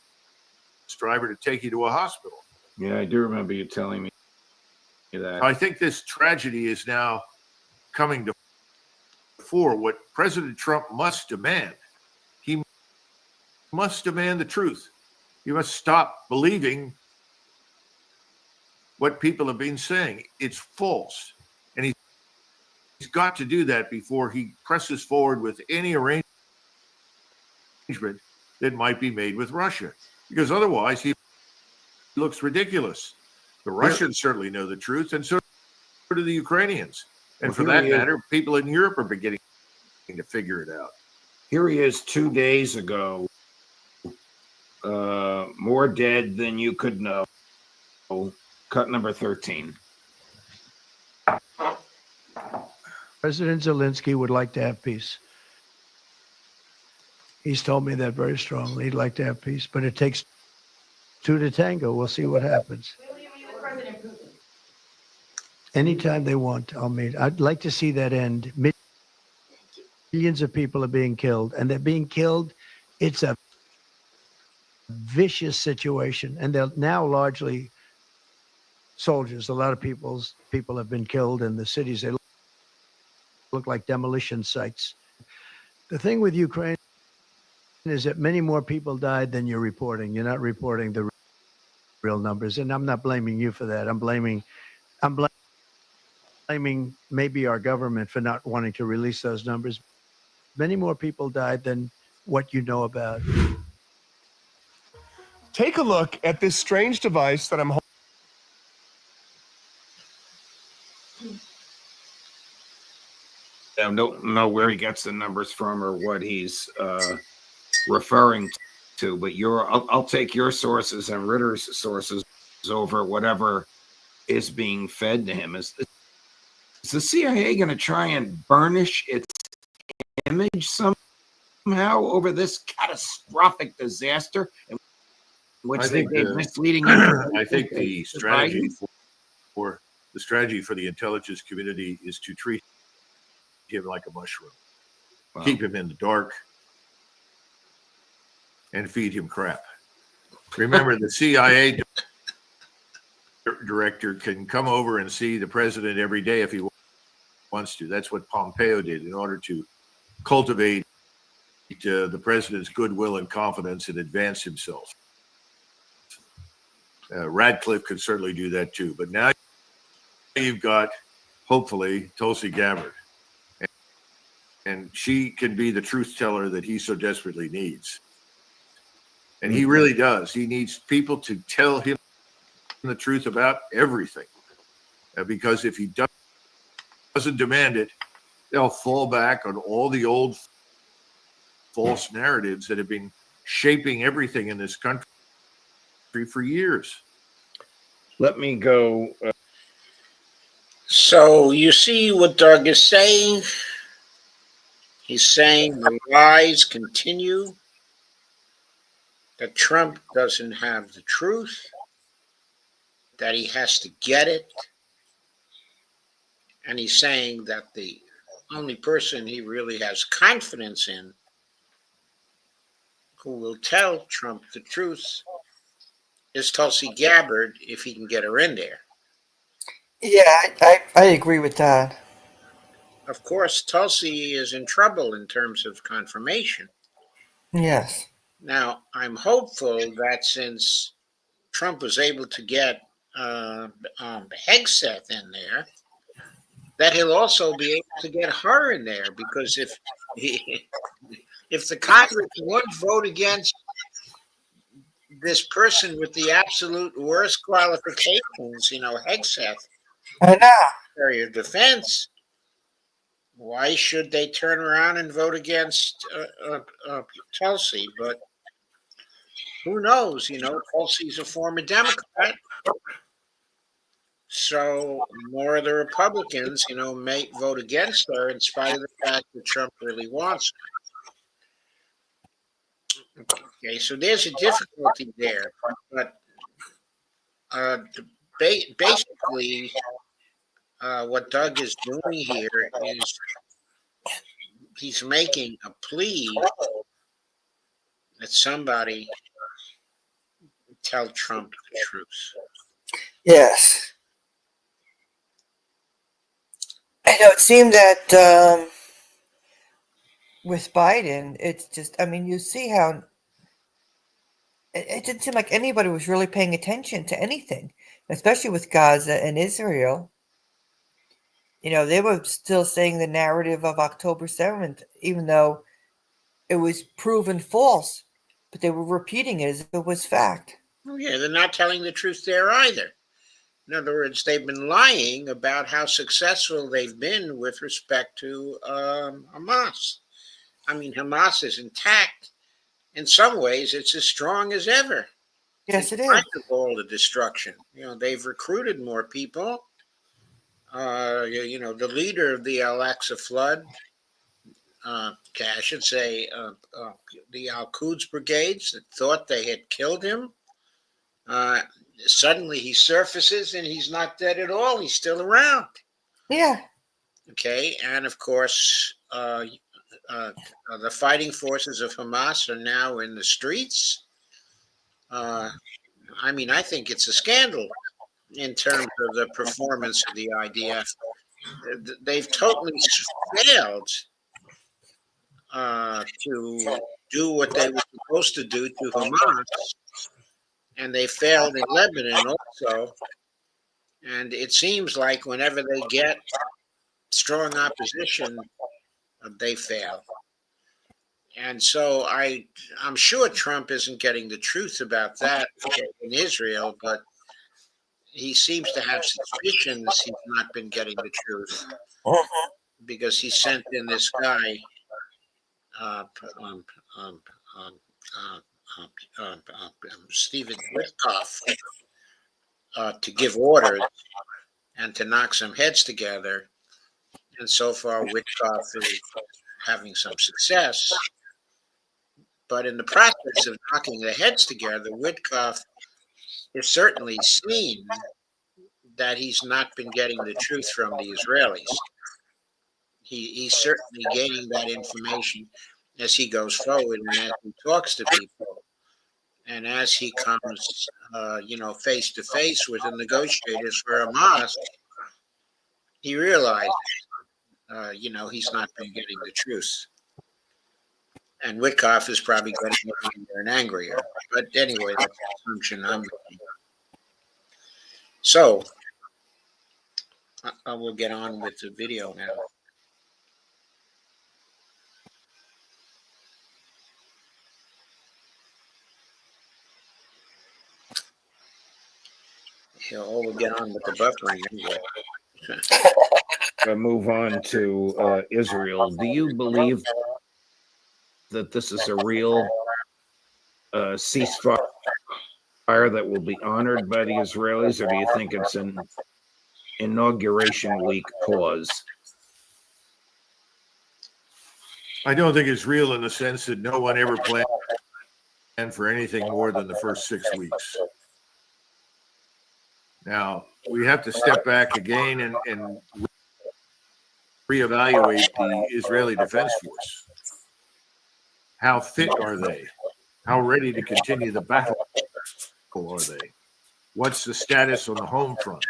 C: driver to take you to a hospital.
E: Yeah, I do remember you telling me that.
C: I think this tragedy is now coming to fore. What President Trump must demand, he must demand the truth. He must stop believing what people have been saying. It's false. And he's got to do that before he presses forward with any arrangement that might be made with Russia, because otherwise he looks ridiculous. The Russians certainly know the truth, and so do the Ukrainians. And for that matter, people in Europe are beginning to figure it out.
E: Here he is 2 days ago. More dead than you could know. Cut number 13.
G: President Zelensky would like to have peace. He's told me that very strongly. He'd like to have peace, but it takes two to tango. We'll see what happens. Anytime they want, I'll meet. I'd like to see that end. Millions of people are being killed, and they're being killed. It's a vicious situation, and they're now largely soldiers. A lot of people have been killed in the cities. They look like demolition sites. The thing with Ukraine is that many more people died than you're reporting. You're not reporting the real numbers, and I'm not blaming you for that. I'm blaming maybe our government for not wanting to release those numbers. Many more people died than what you know about.
H: Take a look at this strange device that I'm holding.
E: I don't know where he gets the numbers from or what he's referring to, but I'll take your sources and Ritter's sources over whatever is being fed to him. Is the CIA going to try and burnish its image somehow over this catastrophic disaster, in which they gave misleading information?
C: I think the strategy for the intelligence community is to treat him like a mushroom. Wow. Keep him in the dark and feed him crap. Remember, the CIA director can come over and see the president every day if he wants to. That's what Pompeo did in order to cultivate the president's goodwill and confidence and advance himself. Radcliffe could certainly do that too. But now you've got, hopefully, Tulsi Gabbard. And she can be the truth teller that he so desperately needs. And he really does. He needs people to tell him the truth about everything. Because if he doesn't demand it, they'll fall back on all the old false narratives that have been shaping everything in this country for years.
E: Let me go.
A: So you see what Doug is saying? He's saying the lies continue, that Trump doesn't have the truth, that he has to get it. And he's saying that the only person he really has confidence in who will tell Trump the truth is Tulsi Gabbard, if he can get her in there.
B: Yeah, I agree with that.
A: Of course, Tulsi is in trouble in terms of confirmation.
B: Yes.
A: Now, I'm hopeful that since Trump was able to get Hegseth in there, that he'll also be able to get her in there, because if the Congress won't vote against this person with the absolute worst qualifications, Hegseth,
B: I know.
A: Secretary of Defense, why should they turn around and vote against Tulsi? But who knows? Tulsi's a former Democrat. So more of the Republicans, may vote against her in spite of the fact that Trump really wants her. Okay, so there's a difficulty there. But basically, what Doug is doing here is he's making a plea that somebody tell Trump the truth.
B: Yes. I know it seemed that with Biden, it's just, I mean, you see how it didn't seem like anybody was really paying attention to anything, especially with Gaza and Israel. They were still saying the narrative of October 7th, even though it was proven false, but they were repeating it as if it was fact.
A: Oh, yeah, they're not telling the truth there either. In other words, they've been lying about how successful they've been with respect to Hamas. I mean, Hamas is intact. In some ways, it's as strong as ever.
B: Yes, it
A: In
B: is.
A: spite of all the destruction. They've recruited more people. The leader of the Al-Aqsa flood, I should say, the Al-Quds brigades that thought they had killed him. Suddenly he surfaces and he's not dead at all. He's still around.
B: Yeah.
A: Okay. And of course, the fighting forces of Hamas are now in the streets. I mean, I think it's a scandal in terms of the performance of the IDF. They've totally failed to do what they were supposed to do to Hamas. And they failed in Lebanon also. And it seems like whenever they get strong opposition, they fail. And so I'm sure Trump isn't getting the truth about that in Israel, but he seems to have suspicions he's not been getting the truth because he sent in this guy, Stephen Witkoff, to give orders and to knock some heads together. And so far, Witkoff is having some success. But in the process of knocking the heads together, Witkoff has certainly seen that he's not been getting the truth from the Israelis. He's certainly gaining that information as he goes forward and as he talks to people. And as he comes, face to face with the negotiators for Hamas, he realizes, he's not been getting the truth. And Witkoff is probably getting angrier and angrier. But anyway, that's the assumption I'm making. So, I will get on with the video now. We'll get on with the buffering anyway.
E: Move on to Israel. Do you believe that this is a real ceasefire that will be honored by the Israelis, or do you think it's an inauguration week pause?
C: I don't think it's real in the sense that no one ever planned for anything more than the first 6 weeks. Now, we have to step back again and reevaluate the Israeli Defense Force. How fit are they? How ready to continue the battle are they? What's the status on the home front?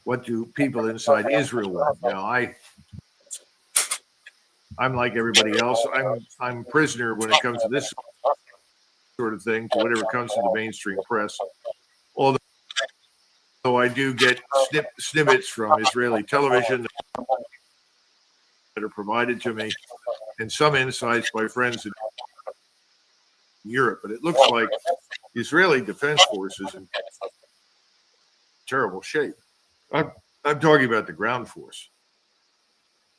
C: What do people inside Israel want? Now, I'm like everybody else. I'm prisoner when it comes to this sort of thing, to whatever comes to the mainstream press. Although I do get snippets from Israeli television that are provided to me, and some insights by friends in Europe. But it looks like the Israeli Defense Force is in terrible shape. I'm talking about the ground force.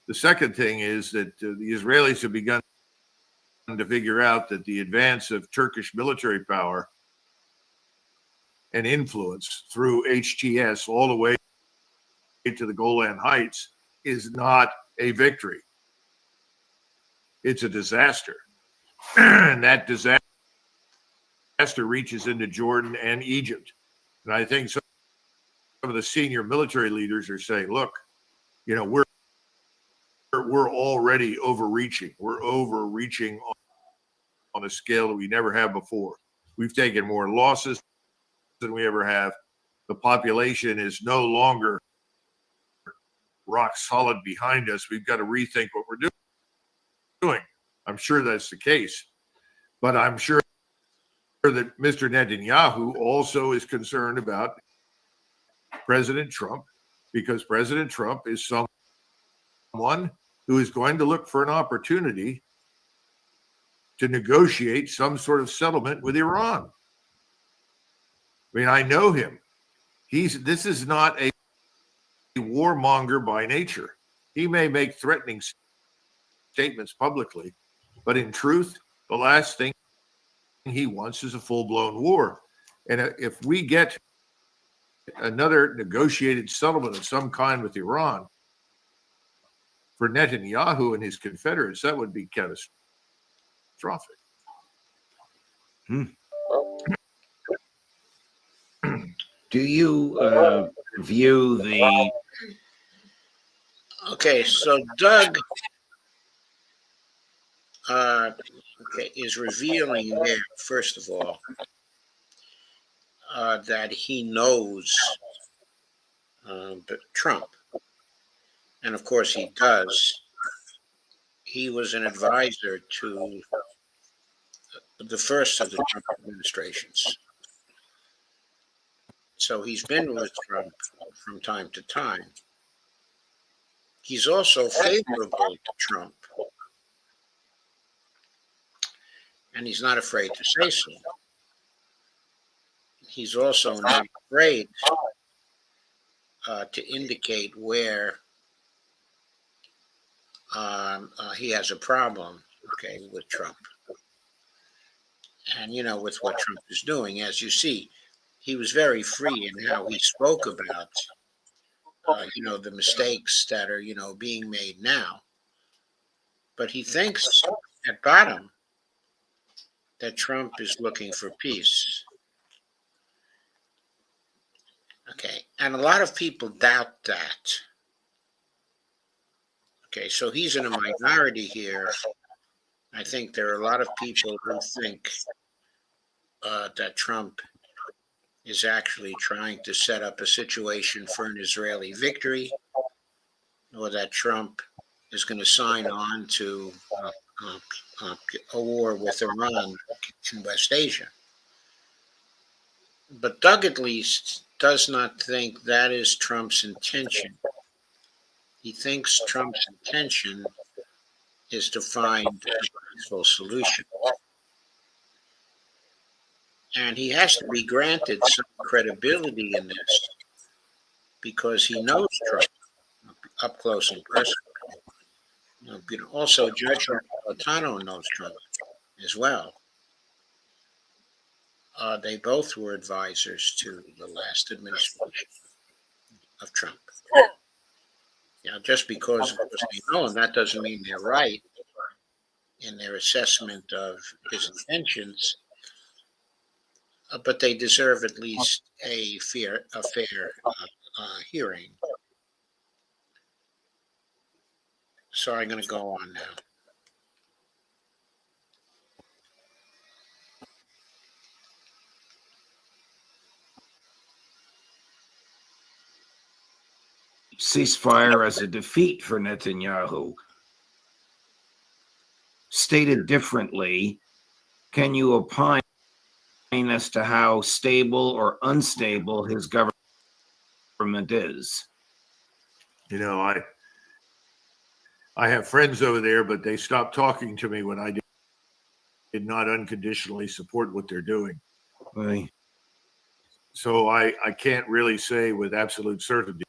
C: The second thing is that the Israelis have begun to figure out that the advance of Turkish military power and influence through HTS all the way to the Golan Heights is not a victory. It's a disaster. And that disaster reaches into Jordan and Egypt. And I think some of the senior military leaders are saying, look, you know, we're already overreaching. We're overreaching on a scale that we never have before. We've taken more losses than we ever have. The population is no longer rock solid behind us. We've got to rethink what we're doing. I'm sure that's the case, but I'm sure that Mr. Netanyahu also is concerned about President Trump, because President Trump is someone who is going to look for an opportunity to negotiate some sort of settlement with Iran. I mean, I know him. This is not a warmonger by nature. He may make threatening statements publicly, but in truth, the last thing he wants is a full-blown war. And if we get another negotiated settlement of some kind with Iran, for Netanyahu and his confederates, that would be catastrophic.
E: Do you view the
A: Okay, so Doug is revealing there, first of all, that he knows Trump. And of course he does. He was an advisor to the first of the Trump administrations. So he's been with Trump from time to time. He's also favorable to Trump. And he's not afraid to say so. He's also not afraid to indicate where he has a problem, with Trump. And, with what Trump is doing, as you see, he was very free in how he spoke about, the mistakes that are, being made now. But he thinks at bottom that Trump is looking for peace. Okay, and a lot of people doubt that. Okay, so he's in a minority here. I think there are a lot of people who think that Trump is actually trying to set up a situation for an Israeli victory, or that Trump is going to sign on to a war with Iran in West Asia. But Doug, at least, does not think that is Trump's intention. He thinks Trump's intention is to find a peaceful solution. And he has to be granted some credibility in this because he knows Trump up close and personal. Also, Judge Napolitano knows Trump as well. They both were advisors to the last administration of Trump. Now, just because they know him, that doesn't mean they're right in their assessment of his intentions. But they deserve at least a fair hearing. So I'm going to go on now.
E: ceasefire as a defeat for Netanyahu? Stated differently, can you opine as to how stable or unstable his government is?
C: I have friends over there, but they stopped talking to me when I did not unconditionally support what they're doing.
E: Right.
C: So I can't really say with absolute certainty,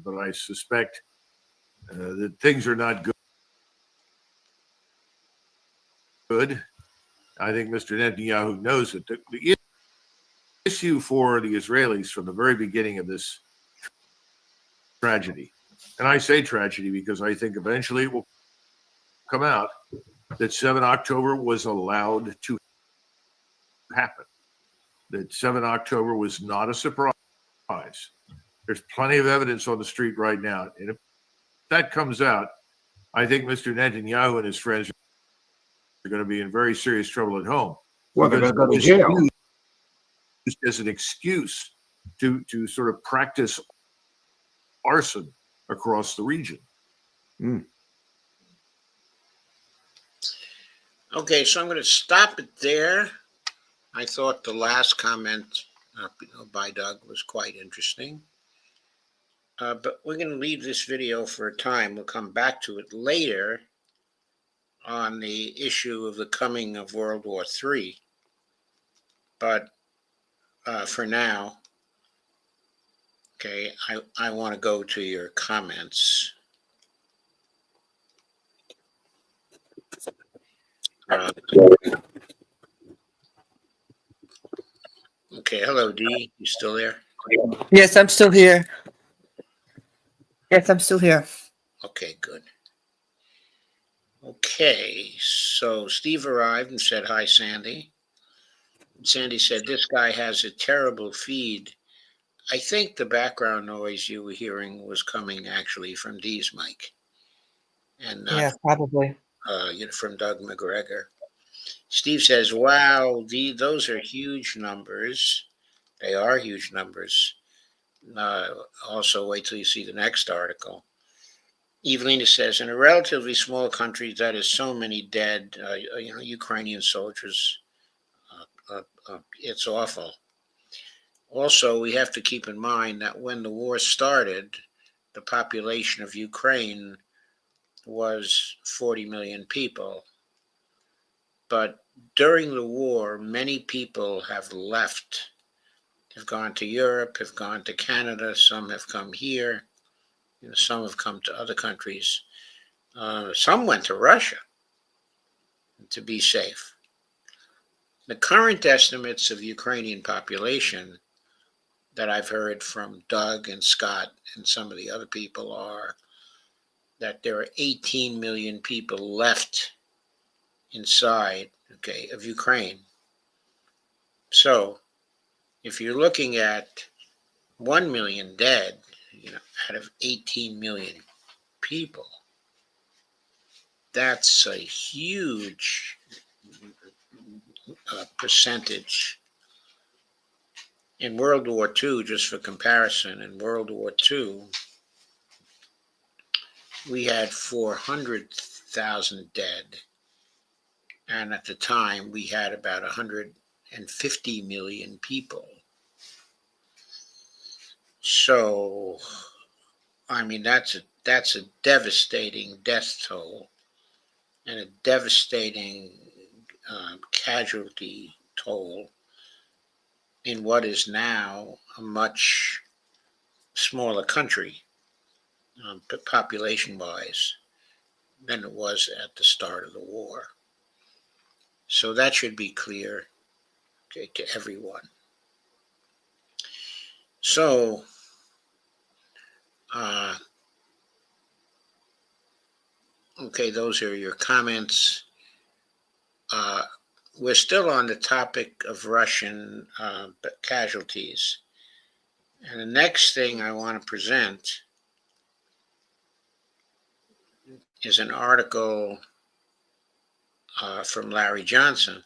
C: but I suspect that things are not good. I think Mr. Netanyahu knows it. The issue for the Israelis from the very beginning of this tragedy, and I say tragedy because I think eventually it will come out that 7 October was allowed to happen, that 7 October was not a surprise. There's plenty of evidence on the street right now. And if that comes out, I think Mr. Netanyahu and his friends are going to be in very serious trouble at home.
E: Well, they're
C: because
E: going to go to jail.
C: used as an excuse to sort of practice arson across the region.
A: Okay, so I'm going to stop it there. I thought the last comment by Doug was quite interesting. But we're going to leave this video for a time. We'll come back to it later on the issue of the coming of World War III. But for now, okay, I want to go to your comments. Okay, hello, Dee. You still there?
B: Yes, I'm still here. Yes, I'm still here.
A: Okay, good. Okay, so Steve arrived and said, hi, Sandy. Sandy said, this guy has a terrible feed. I think the background noise you were hearing was coming actually from Dee's mic and not
B: Yeah, probably.
A: from Doug McGregor. Steve says, wow, Dee, those are huge numbers. They are huge numbers. Also, wait till you see the next article. Evelina says, in a relatively small country that is so many dead, Ukrainian soldiers, it's awful. Also, we have to keep in mind that when the war started, the population of Ukraine was 40 million people. But during the war, many people have left, have gone to Europe, have gone to Canada, some have come here, some have come to other countries. Some went to Russia to be safe. The current estimates of Ukrainian population that I've heard from Doug and Scott and some of the other people are that there are 18 million people left inside, of Ukraine. So if you're looking at 1 million dead, out of 18 million people, that's a huge percentage. In World War II, just for comparison, in World War II, we had 400,000 dead. And at the time, we had about 150 million people. So, I mean, that's a devastating death toll and a devastating casualty toll in what is now a much smaller country, population-wise, than it was at the start of the war. So that should be clear to everyone. So, okay, those are your comments. We're still on the topic of Russian casualties. And the next thing I want to present is an article from Larry Johnson,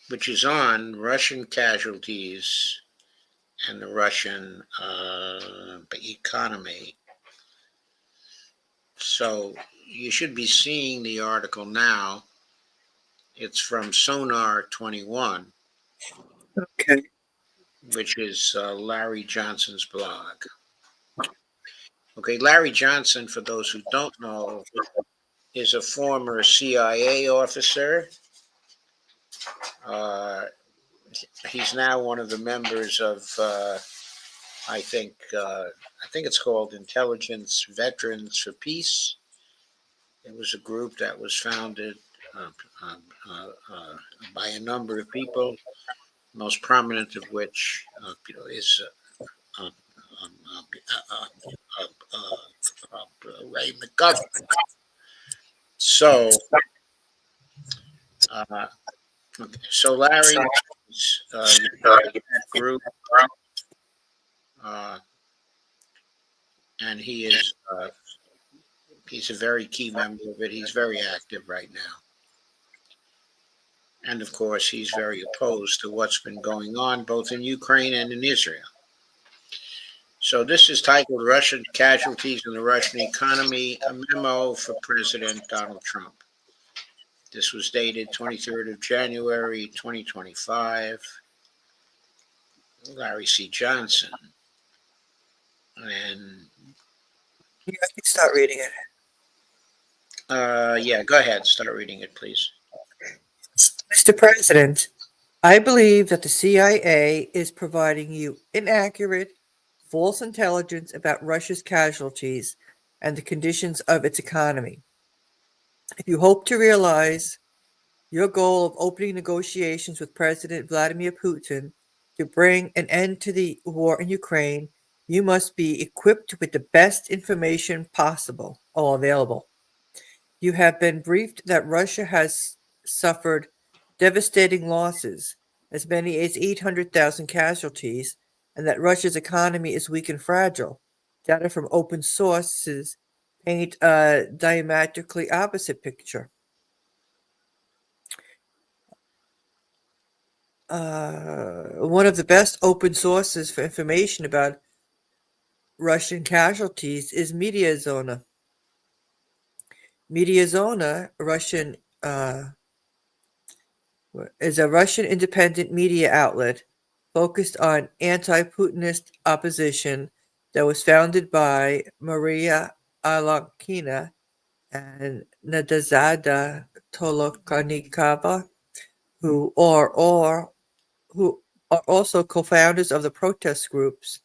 A: which is on Russian casualties and the Russian economy. So you should be seeing the article now. It's from Sonar 21,
B: Okay.
A: which is Larry Johnson's blog. Okay, Larry Johnson, for those who don't know, is a former CIA officer. he's now one of the members of, I think it's called Intelligence Veterans for Peace. It was a group that was founded uh, uh, by a number of people, most prominent of which is uh, um, Ray McGovern. So, uh, okay. So Larry is that group, uh, and he's a very key member of it. He's very active right now. And of course, he's very opposed to what's been going on both in Ukraine and in Israel. So this is titled Russian Casualties in the Russian Economy, a memo for President Donald Trump. This was dated 23rd of January, 2025. Larry C. Johnson. And
B: You have to start reading it.
A: yeah, go ahead. Start reading it, please.
B: Mr. President, I believe that the CIA is providing you inaccurate, false intelligence about Russia's casualties and the conditions of its economy. If you hope to realize your goal of opening negotiations with President Vladimir Putin to bring an end to the war in Ukraine, you must be equipped with the best information possible or available. You have been briefed that Russia has suffered devastating losses, as many as 800,000 casualties, and that Russia's economy is weak and fragile. Data from open sources paint a diametrically opposite picture. One of the best open sources for information about Russian casualties is MediaZona. MediaZona, is a Russian independent media outlet focused on anti-Putinist opposition that was founded by Maria Alakina and Nadezhda Tolokonnikova, who are also co-founders of the protest groups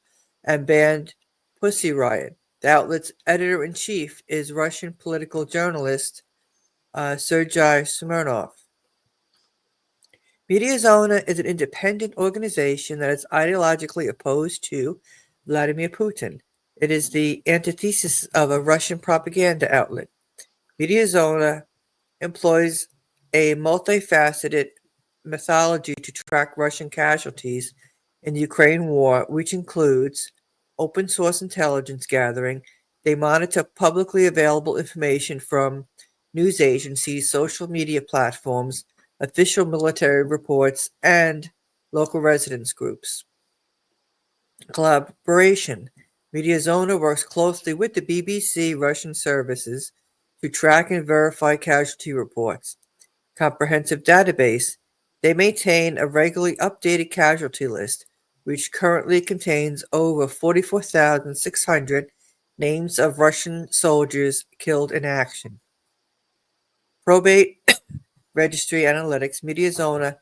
B: and band Pussy Riot. The outlet's editor-in-chief is Russian political journalist Sergei Smirnov. MediaZona is an independent organization that is ideologically opposed to Vladimir Putin. It is the antithesis of a Russian propaganda outlet. MediaZona employs a multifaceted methodology to track Russian casualties in the Ukraine war, which includes open source intelligence gathering. They monitor publicly available information from news agencies, social media platforms, official military reports, and local residents groups. Collaboration. MediaZona works closely with the BBC Russian services to track and verify casualty reports. Comprehensive database. They maintain a regularly updated casualty list, which currently contains over 44,600 names of Russian soldiers killed in action. Probate Registry Analytics. MediaZona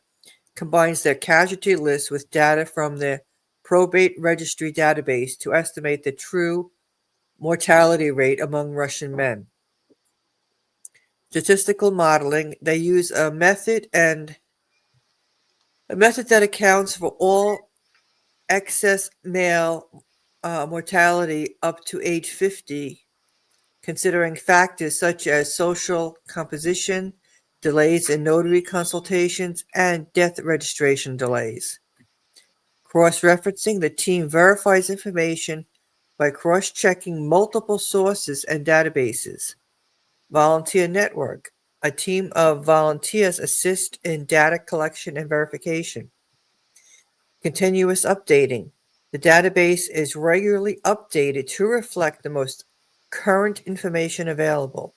B: combines their casualty list with data from the Probate Registry database to estimate the true mortality rate among Russian men. Statistical modeling. They use a method that accounts for all excess male mortality up to age 50, considering factors such as social composition, delays in notary consultations, and death registration delays. Cross-referencing. The team verifies information by cross-checking multiple sources and databases. Volunteer network. A team of volunteers assist in data collection and verification. Continuous updating. The database is regularly updated to reflect the most current information available.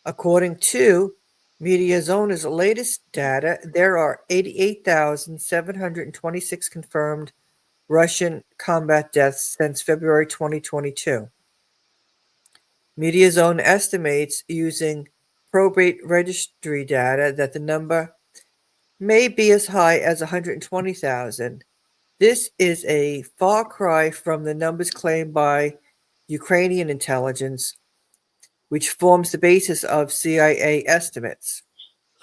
B: According to MediaZona's latest data, there are 88,726 confirmed Russian combat deaths since February 2022. MediaZona estimates, using probate registry data, that the number may be as high as 120,000. This is a far cry from the numbers claimed by Ukrainian intelligence, which forms the basis of CIA estimates.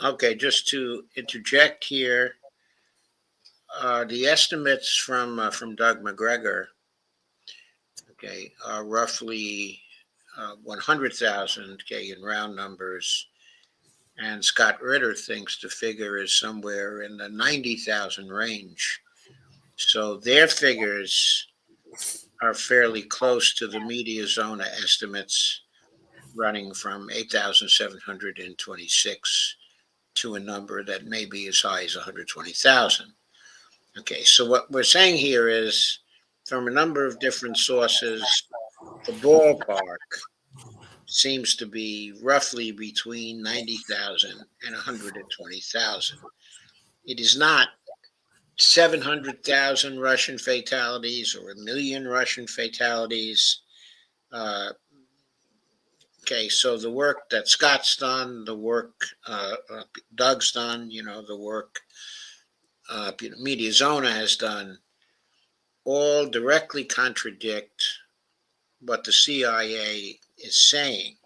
A: Okay, just to interject here, the estimates from Doug McGregor, okay, are roughly 100,000, okay, in round numbers, and Scott Ritter thinks the figure is somewhere in the 90,000 range. So their figures are fairly close to the media zona estimates, running from 8,726 to a number that may be as high as 120,000. Okay, so what we're saying here is from a number of different sources, the ballpark seems to be roughly between 90,000 and 120,000. It is not 700,000 Russian fatalities or a million Russian fatalities. Uh, okay, so the work that Scott's done, the work Doug's done, the work Media Zona has done, all directly contradict what the CIA is saying.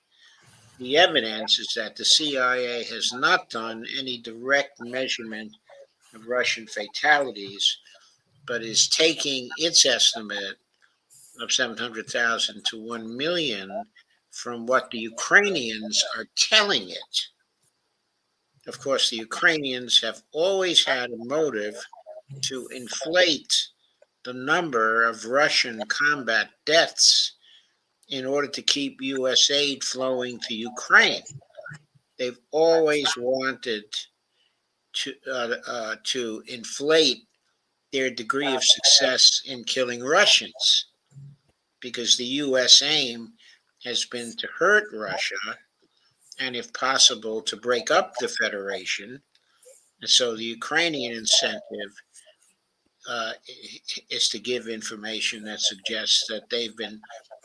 A: The evidence is that the CIA has not done any direct measurement of Russian fatalities, but is taking its estimate of 700,000 to 1 million from what the Ukrainians are telling it. Of course, the Ukrainians have always had a motive to inflate the number of Russian combat deaths in order to keep U.S. aid flowing to Ukraine. They've always wanted to inflate their degree of success in killing Russians, because the U.S. aim has been to hurt Russia and, if possible, to break up the Federation. And so the Ukrainian incentive is to give information that suggests that they've been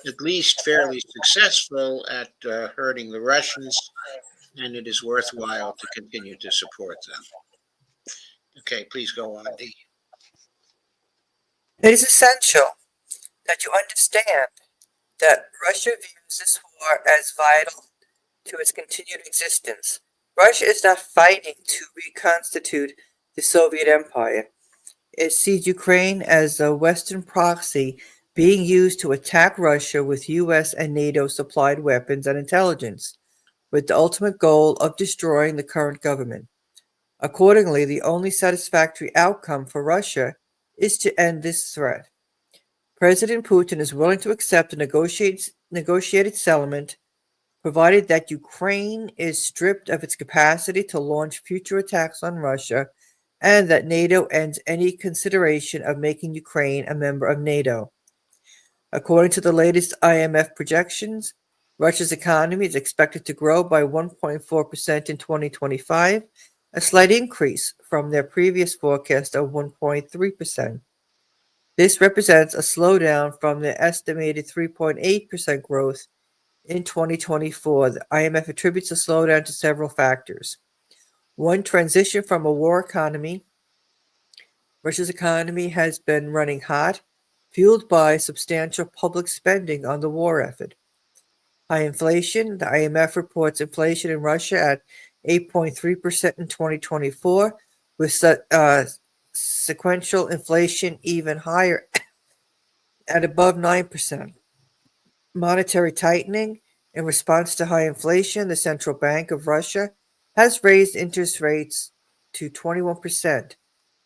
A: at least fairly successful at hurting the Russians, and it is worthwhile to continue to support them. Okay, please go on, Dee.
B: It is essential that you understand that Russia views this war as vital to its continued existence. Russia is not fighting to reconstitute the Soviet Empire. It sees Ukraine as a Western proxy being used to attack Russia with US and NATO supplied weapons and intelligence, with the ultimate goal of destroying the current government. Accordingly, the only satisfactory outcome for Russia is to end this threat. President Putin is willing to accept a negotiated settlement, provided that Ukraine is stripped of its capacity to launch future attacks on Russia, and that NATO ends any consideration of making Ukraine a member of NATO. According to the latest IMF projections, Russia's economy is expected to grow by 1.4% in 2025, a slight increase from their previous forecast of 1.3%. This represents a slowdown from the estimated 3.8% growth in 2024. The IMF attributes the slowdown to several factors. One, transition from a war economy. Russia's economy has been running hot, fueled by substantial public spending on the war effort. High inflation. The IMF reports inflation in Russia at 8.3% in 2024, with sequential inflation even higher at above 9%. Monetary tightening. In response to high inflation, the Central Bank of Russia has raised interest rates to 21%,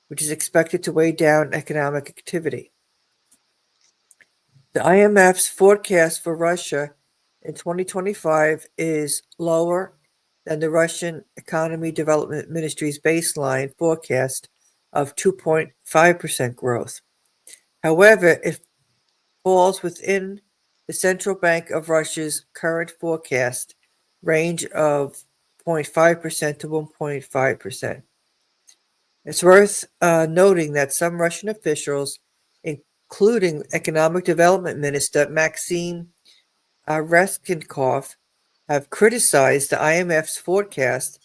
B: which is expected to weigh down economic activity. The IMF's forecast for Russia in 2025 is lower than the Russian Economy Development Ministry's baseline forecast of 2.5% growth. However, it falls within the Central Bank of Russia's current forecast range of 0.5% to 1.5%. It's worth noting that some Russian officials, including Economic Development Minister Maxim Reshetnikov, have criticized the IMF's forecast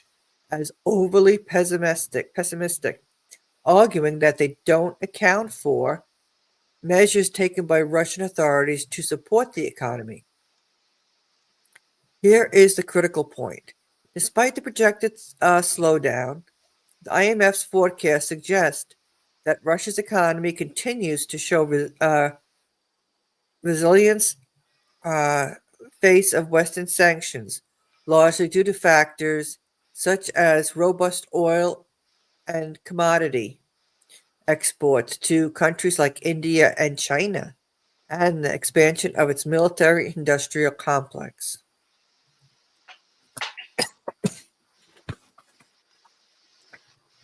B: as overly pessimistic, arguing that they don't account for measures taken by Russian authorities to support the economy. Here is the critical point. Despite the projected slowdown, the IMF's forecast suggests that Russia's economy continues to show resilience face of Western sanctions, largely due to factors such as robust oil and commodity exports to countries like India and China, and the expansion of its military industrial complex.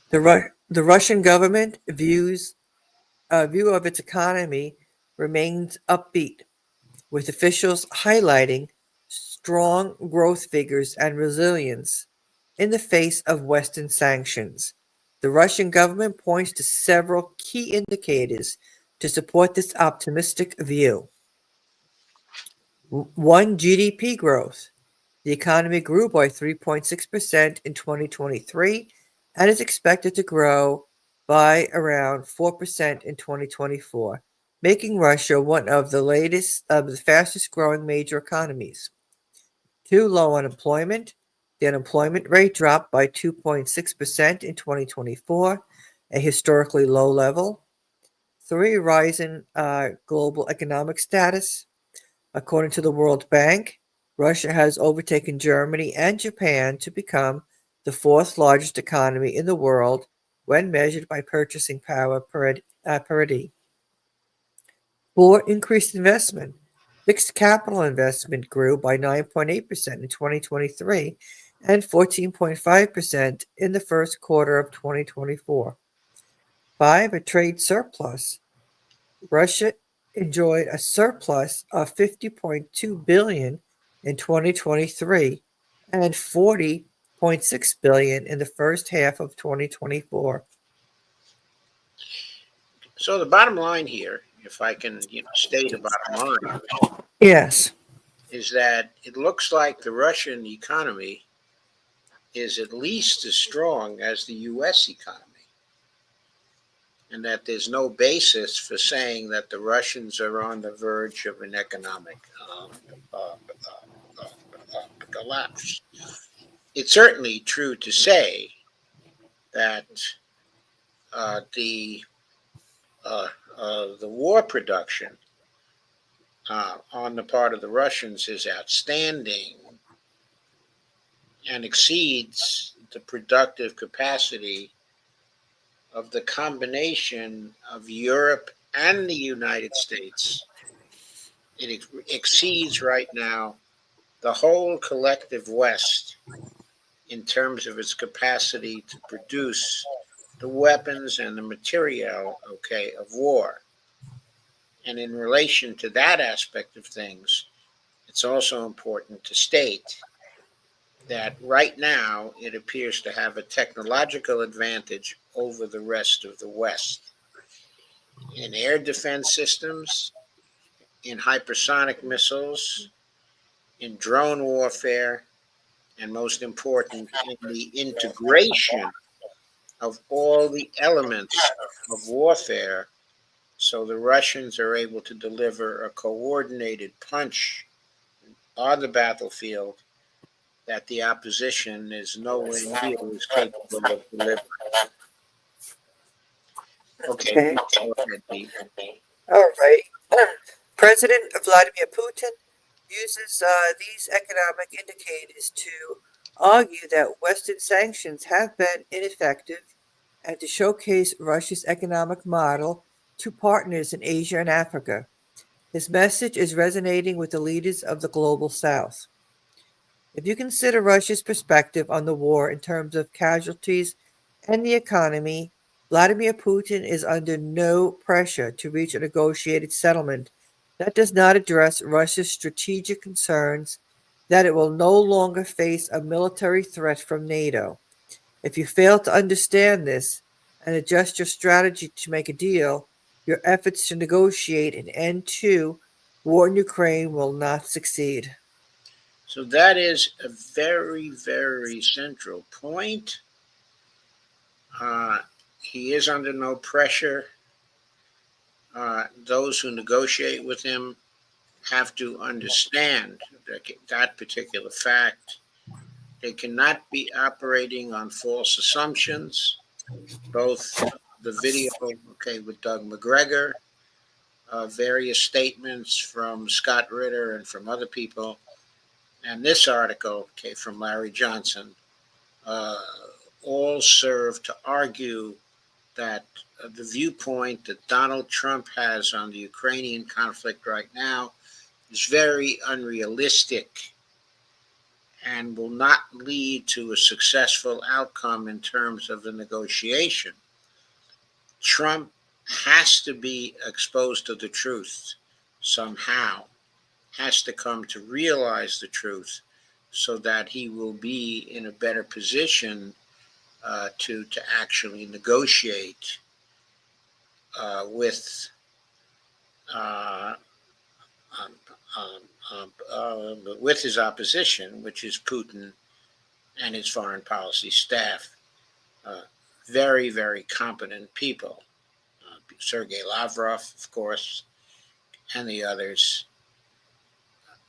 B: The Russian government view of its economy remains upbeat, with officials highlighting strong growth figures and resilience in the face of Western sanctions. The Russian government points to several key indicators to support this optimistic view. One, GDP growth. The economy grew by 3.6% in 2023 and is expected to grow by around 4% in 2024, making Russia one of the fastest growing major economies. Two, low unemployment. The unemployment rate dropped by 2.6% in 2024, a historically low level. Three, rising global economic status. According to the World Bank, Russia has overtaken Germany and Japan to become the fourth largest economy in the world when measured by purchasing power parity. Four, increased investment. Fixed capital investment grew by 9.8% in 2023 and 14.5% in the first quarter of 2024. Five, a trade surplus. Russia enjoyed a surplus of 50.2 billion in 2023 and 40.6 billion in the first half of 2024.
A: So the bottom line here, if I can state the bottom line,
B: Yes.
A: is that it looks like the Russian economy is at least as strong as the U.S. economy, and that there's no basis for saying that the Russians are on the verge of an economic collapse. It's certainly true to say that the war production on the part of the Russians is outstanding and exceeds the productive capacity of the combination of Europe and the United States. It exceeds right now the whole collective West in terms of its capacity to produce the weapons and the material, of war. And in relation to that aspect of things, it's also important to state that right now it appears to have a technological advantage over the rest of the West in air defense systems, in hypersonic missiles, in drone warfare, and most important, in the integration of all the elements of warfare, so the Russians are able to deliver a coordinated punch on the battlefield that the opposition is nowhere near as capable of delivering. Okay, go ahead, Pete.
B: All right. President Vladimir Putin uses these economic indicators to argue that Western sanctions have been ineffective and to showcase Russia's economic model to partners in Asia and Africa. His message is resonating with the leaders of the global South. If you consider Russia's perspective on the war in terms of casualties and the economy, Vladimir Putin is under no pressure to reach a negotiated settlement that does not address Russia's strategic concerns that it will no longer face a military threat from NATO. If you fail to understand this and adjust your strategy to make a deal, your efforts to negotiate an end to war in Ukraine will not succeed.
A: So that is a very, very central point. He is under no pressure. Those who negotiate with him have to understand that particular fact. They cannot be operating on false assumptions. Both the video, okay, with Doug McGregor, various statements from Scott Ritter and from other people, and this article, okay, from Larry Johnson, uh, all serve to argue that the viewpoint that Donald Trump has on the Ukrainian conflict right now is very unrealistic and will not lead to a successful outcome in terms of the negotiation. Trump has to be exposed to the truth somehow, has to come to realize the truth so that he will be in a better position to actually negotiate with uh, um, with his opposition, which is Putin and his foreign policy staff. Uh, very, very competent people. Sergei Lavrov, of course, and the others.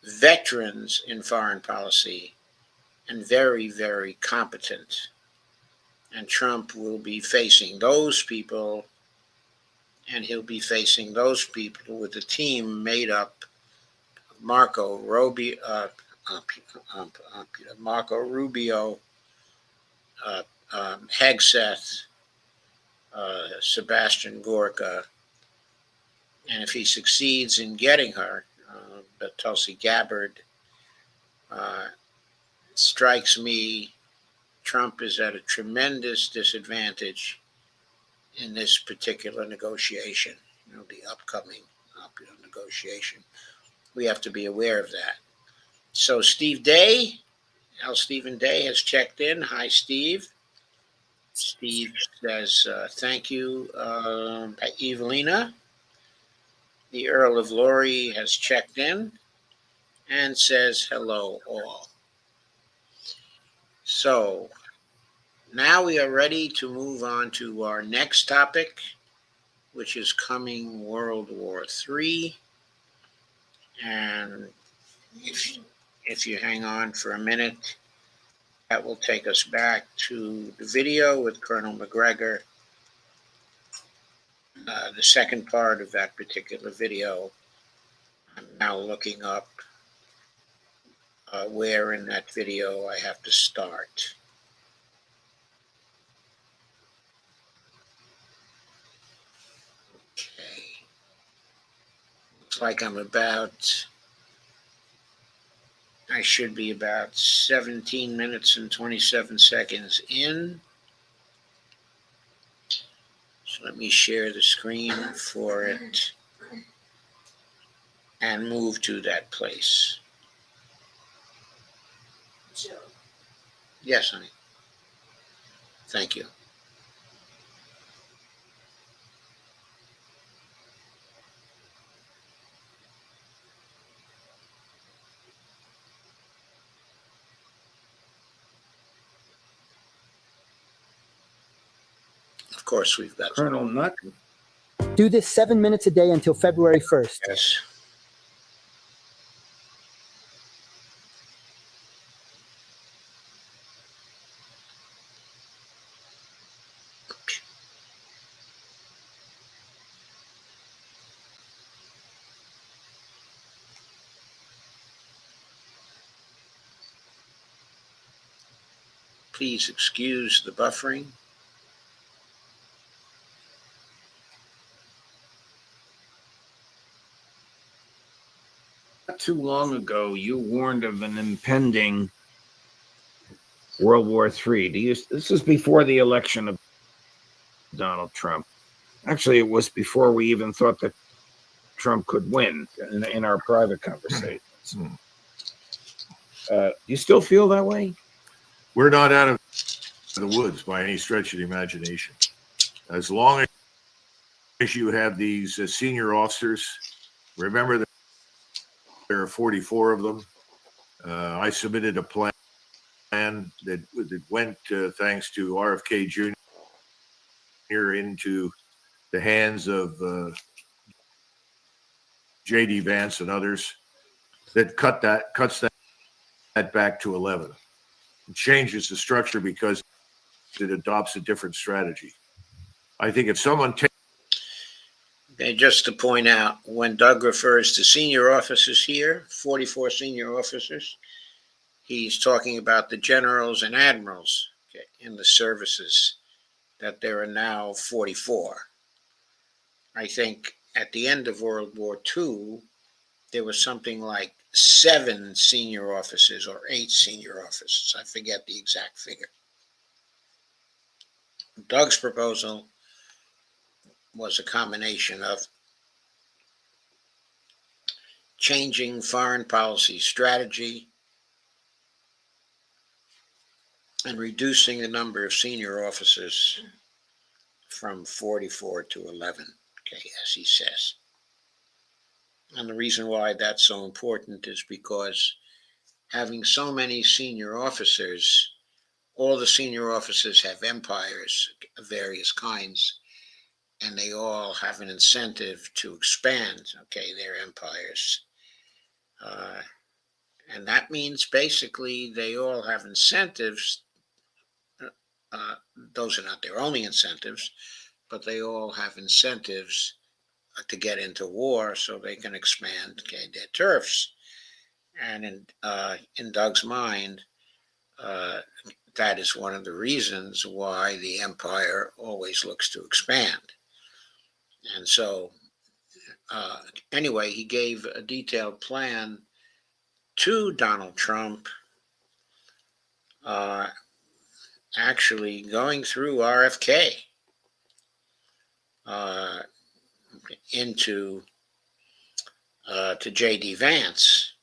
A: Veterans in foreign policy and very, very competent. And Trump will be facing those people, and he'll be facing those people with a team made up of Marco Rubio, Hegseth, Sebastian Gorka, and if he succeeds in getting her, Tulsi Gabbard, strikes me, Trump is at a tremendous disadvantage in this particular negotiation, the upcoming negotiation. We have to be aware of that. So Steve Day, Stephen Day has checked in. Hi, Steve. Steve says, thank you, Evelina. The Earl of Laurie has checked in and says hello all. So now we are ready to move on to our next topic, which is coming World War III. And if you hang on for a minute, that will take us back to the video with Colonel McGregor. The second part of that particular video, I'm now looking up where in that video I have to start. Okay. Looks like I should be about 17 minutes and 27 seconds in. So let me share the screen for it and move to that place. Yes, honey. Thank you. Of course, we've got
E: Colonel Nutt.
I: Do this 7 minutes a day until February 1st.
A: Yes. Please excuse the buffering.
E: Not too long ago, you warned of an impending World War III. This was before the election of Donald Trump. Actually, it was before we even thought that Trump could win in our private conversations. Do you still feel that way?
C: We're not out of the woods by any stretch of the imagination. As long as you have these senior officers, remember that there are 44 of them, I submitted a plan that went, thanks to RFK Jr., into the hands of J.D. Vance and others that cuts that back to 11. It changes the structure because it adopts a different strategy. I think if someone
A: Okay, just to point out, when Doug refers to senior officers here, 44 senior officers, he's talking about the generals and admirals, okay, in the services, that there are now 44. I think at the end of World War II, there was something like 7 senior officers or 8 senior officers. I forget the exact figure. Doug's proposal was a combination of changing foreign policy strategy and reducing the number of senior officers from 44 to 11, okay, as he says. And the reason why that's so important is because having so many senior officers, all the senior officers have empires of various kinds, and they all have an incentive to expand, okay, their empires. And that means basically they all have incentives. Those are not their only incentives, but they all have incentives to get into war so they can expand, okay, their turfs. And in Doug's mind, that is one of the reasons why the empire always looks to expand. And so, anyway, he gave a detailed plan to Donald Trump, actually going through RFK into to J.D. Vance.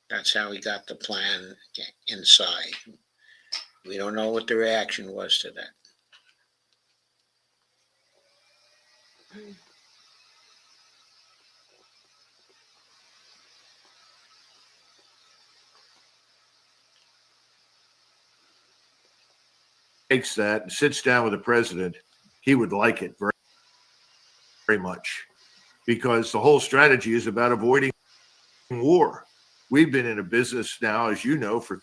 A: That's how he got the plan inside. We don't know what the reaction was to that.
C: takes that and sits down with the president, he would like it very, very much, because the whole strategy is about avoiding war. We've been in a business now, as you know, for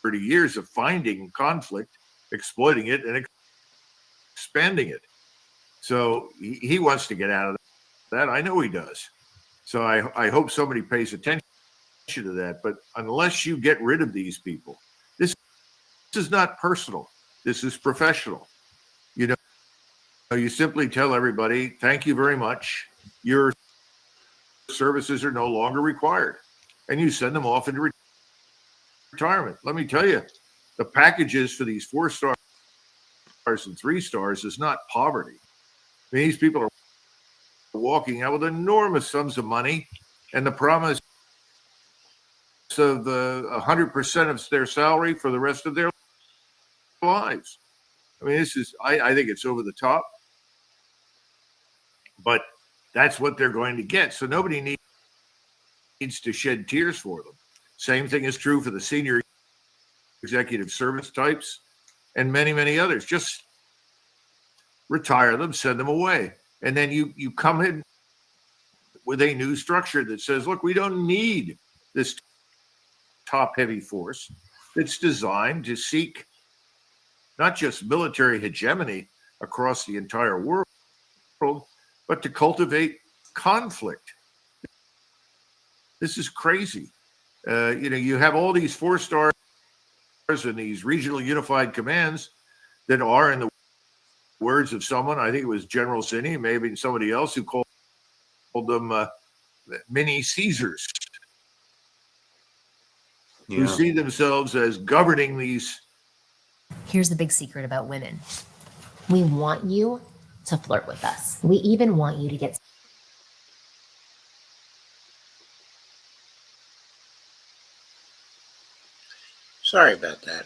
C: 30 years of finding conflict, exploiting it, and expanding it. So he wants to get out of that. I know he does. So I hope somebody pays attention to that. But unless you get rid of these people, this is not personal. This is professional. You know, you simply tell everybody, thank you very much. Your services are no longer required. And you send them off into retirement. Let me tell you, the packages for these 4 stars and 3 stars is not poverty. I mean, these people are walking out with enormous sums of money and the promise of 100% of their salary for the rest of their lives. I mean, I think it's over the top, but that's what they're going to get. So nobody needs to shed tears for them. Same thing is true for the senior executive service types and many, many others. Just retire them, send them away. And then you come in with a new structure that says, look, we don't need this top-heavy force. It's designed to seek not just military hegemony across the entire world, but to cultivate conflict. This is crazy. You have all these 4 stars and these regional unified commands that are, in the words of someone, I think it was General Zinni, maybe somebody else, who called them mini Caesars, who see themselves as governing these.
J: Here's the big secret about women. We want you to flirt with us. We even want you to get.
A: Sorry about that.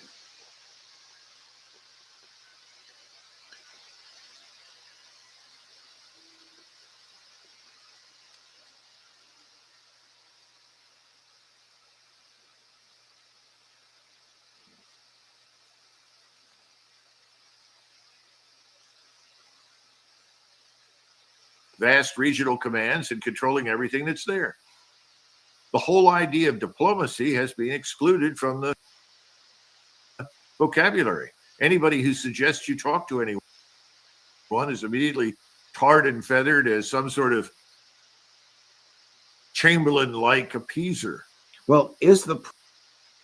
C: vast regional commands and controlling everything that's there. The whole idea of diplomacy has been excluded from the vocabulary. Anybody who suggests you talk to anyone is immediately tarred and feathered as some sort of Chamberlain-like appeaser.
E: Well, is the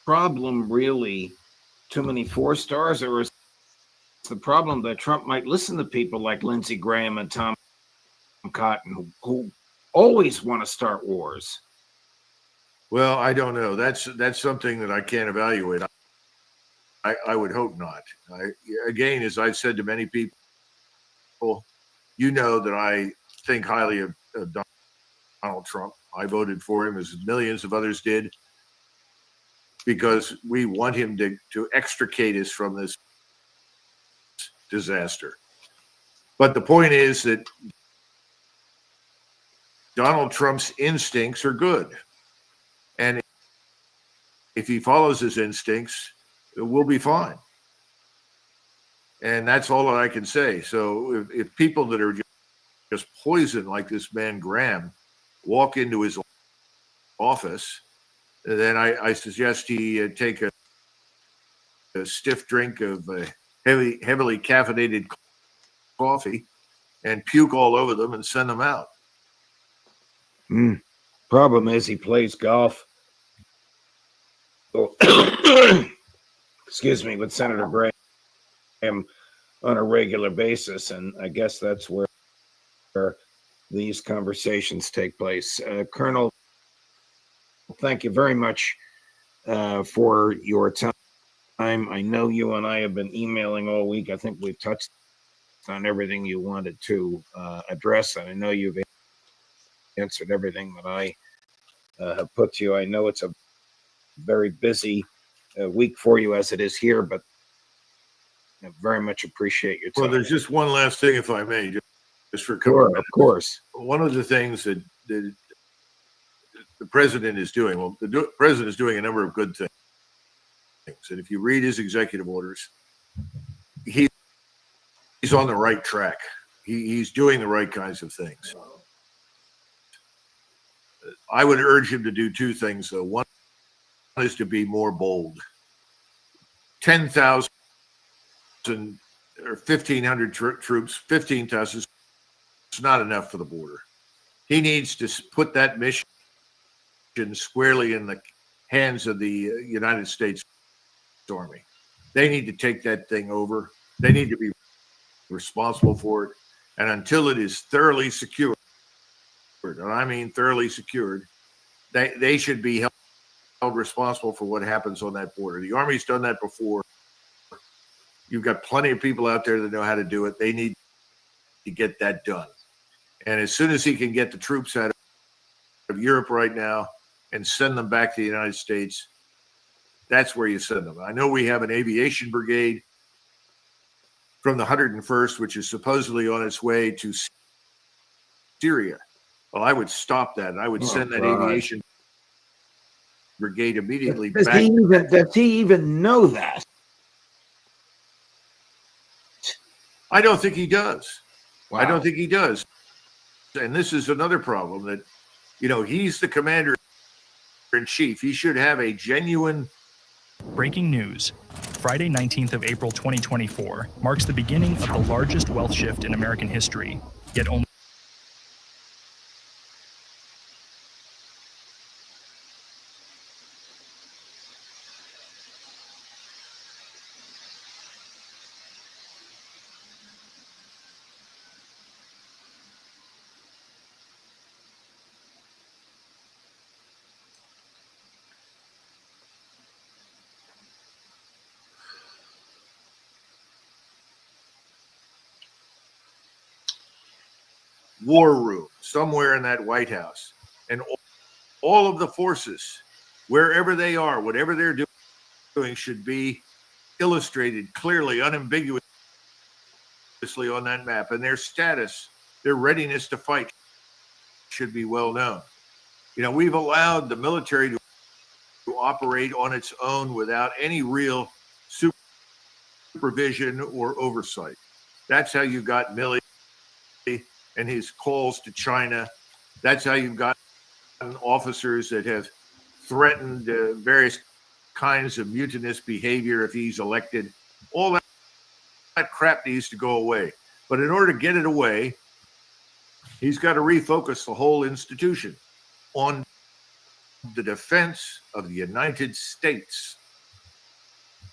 E: problem really too many 4 stars, or is the problem that Trump might listen to people like Lindsey Graham and Tom Cotton who always want to start wars?
C: Well, I don't know. That's something that I can't evaluate. I would hope not. Again, as I've said to many people, you know that I think highly of Donald Trump. I voted for him, as millions of others did, because we want him to extricate us from this disaster. But the point is that Donald Trump's instincts are good. And if he follows his instincts, we'll be fine. And that's all that I can say. So if people that are just poison like this man Graham walk into his office, then I suggest he take a stiff drink of heavily caffeinated coffee and puke all over them and send them out.
E: Problem is, he plays golf. Excuse me, with Senator Graham on a regular basis, and I guess that's where these conversations take place. Colonel, thank you very much for your time. I know you and I have been emailing all week. I think we've touched on everything you wanted to address, and I know you've answered everything that I have put to you. I know it's a very busy week for you as it is here, but I very much appreciate your time.
C: Well, there's just one last thing, if I may, just for a couple
E: Sure,
C: of minutes.
E: of course.
C: One of the things that the president is doing, well, the president is doing a number of good things. And if you read his executive orders, he's on the right track. He's doing the right kinds of things. I would urge him to do 2 things, though. One is to be more bold. 10,000 or 1,500 troops, 15,000 is not enough for the border. He needs to put that mission squarely in the hands of the United States Army. They need to take that thing over. They need to be responsible for it. And until it is thoroughly secured, and I mean thoroughly secured, they should be held responsible for what happens on that border. The Army's done that before. You've got plenty of people out there that know how to do it. They need to get that done. And as soon as he can get the troops out of Europe right now and send them back to the United States, that's where you send them. I know we have an aviation brigade from the 101st, which is supposedly on its way to Syria. Well, I would stop that. I would send that aviation brigade immediately
E: Does
C: back.
E: Does he even know that?
C: I don't think he does.
E: Wow.
C: I don't think he does. And this is another problem that, he's the commander in chief. He should have a genuine.
K: Breaking news. Friday, 19th of April 2024 marks the beginning of the largest wealth shift in American history, yet only
C: war room somewhere in that White House, and all of the forces, wherever they are, whatever they're doing, should be illustrated clearly, unambiguously on that map, and their status, their readiness to fight should be well known. We've allowed the military to operate on its own without any real supervision or oversight. That's how you got Milley and his calls to China. That's how you've gotten officers that have threatened various kinds of mutinous behavior if he's elected. All that crap needs to go away. But in order to get it away, he's got to refocus the whole institution on the defense of the United States,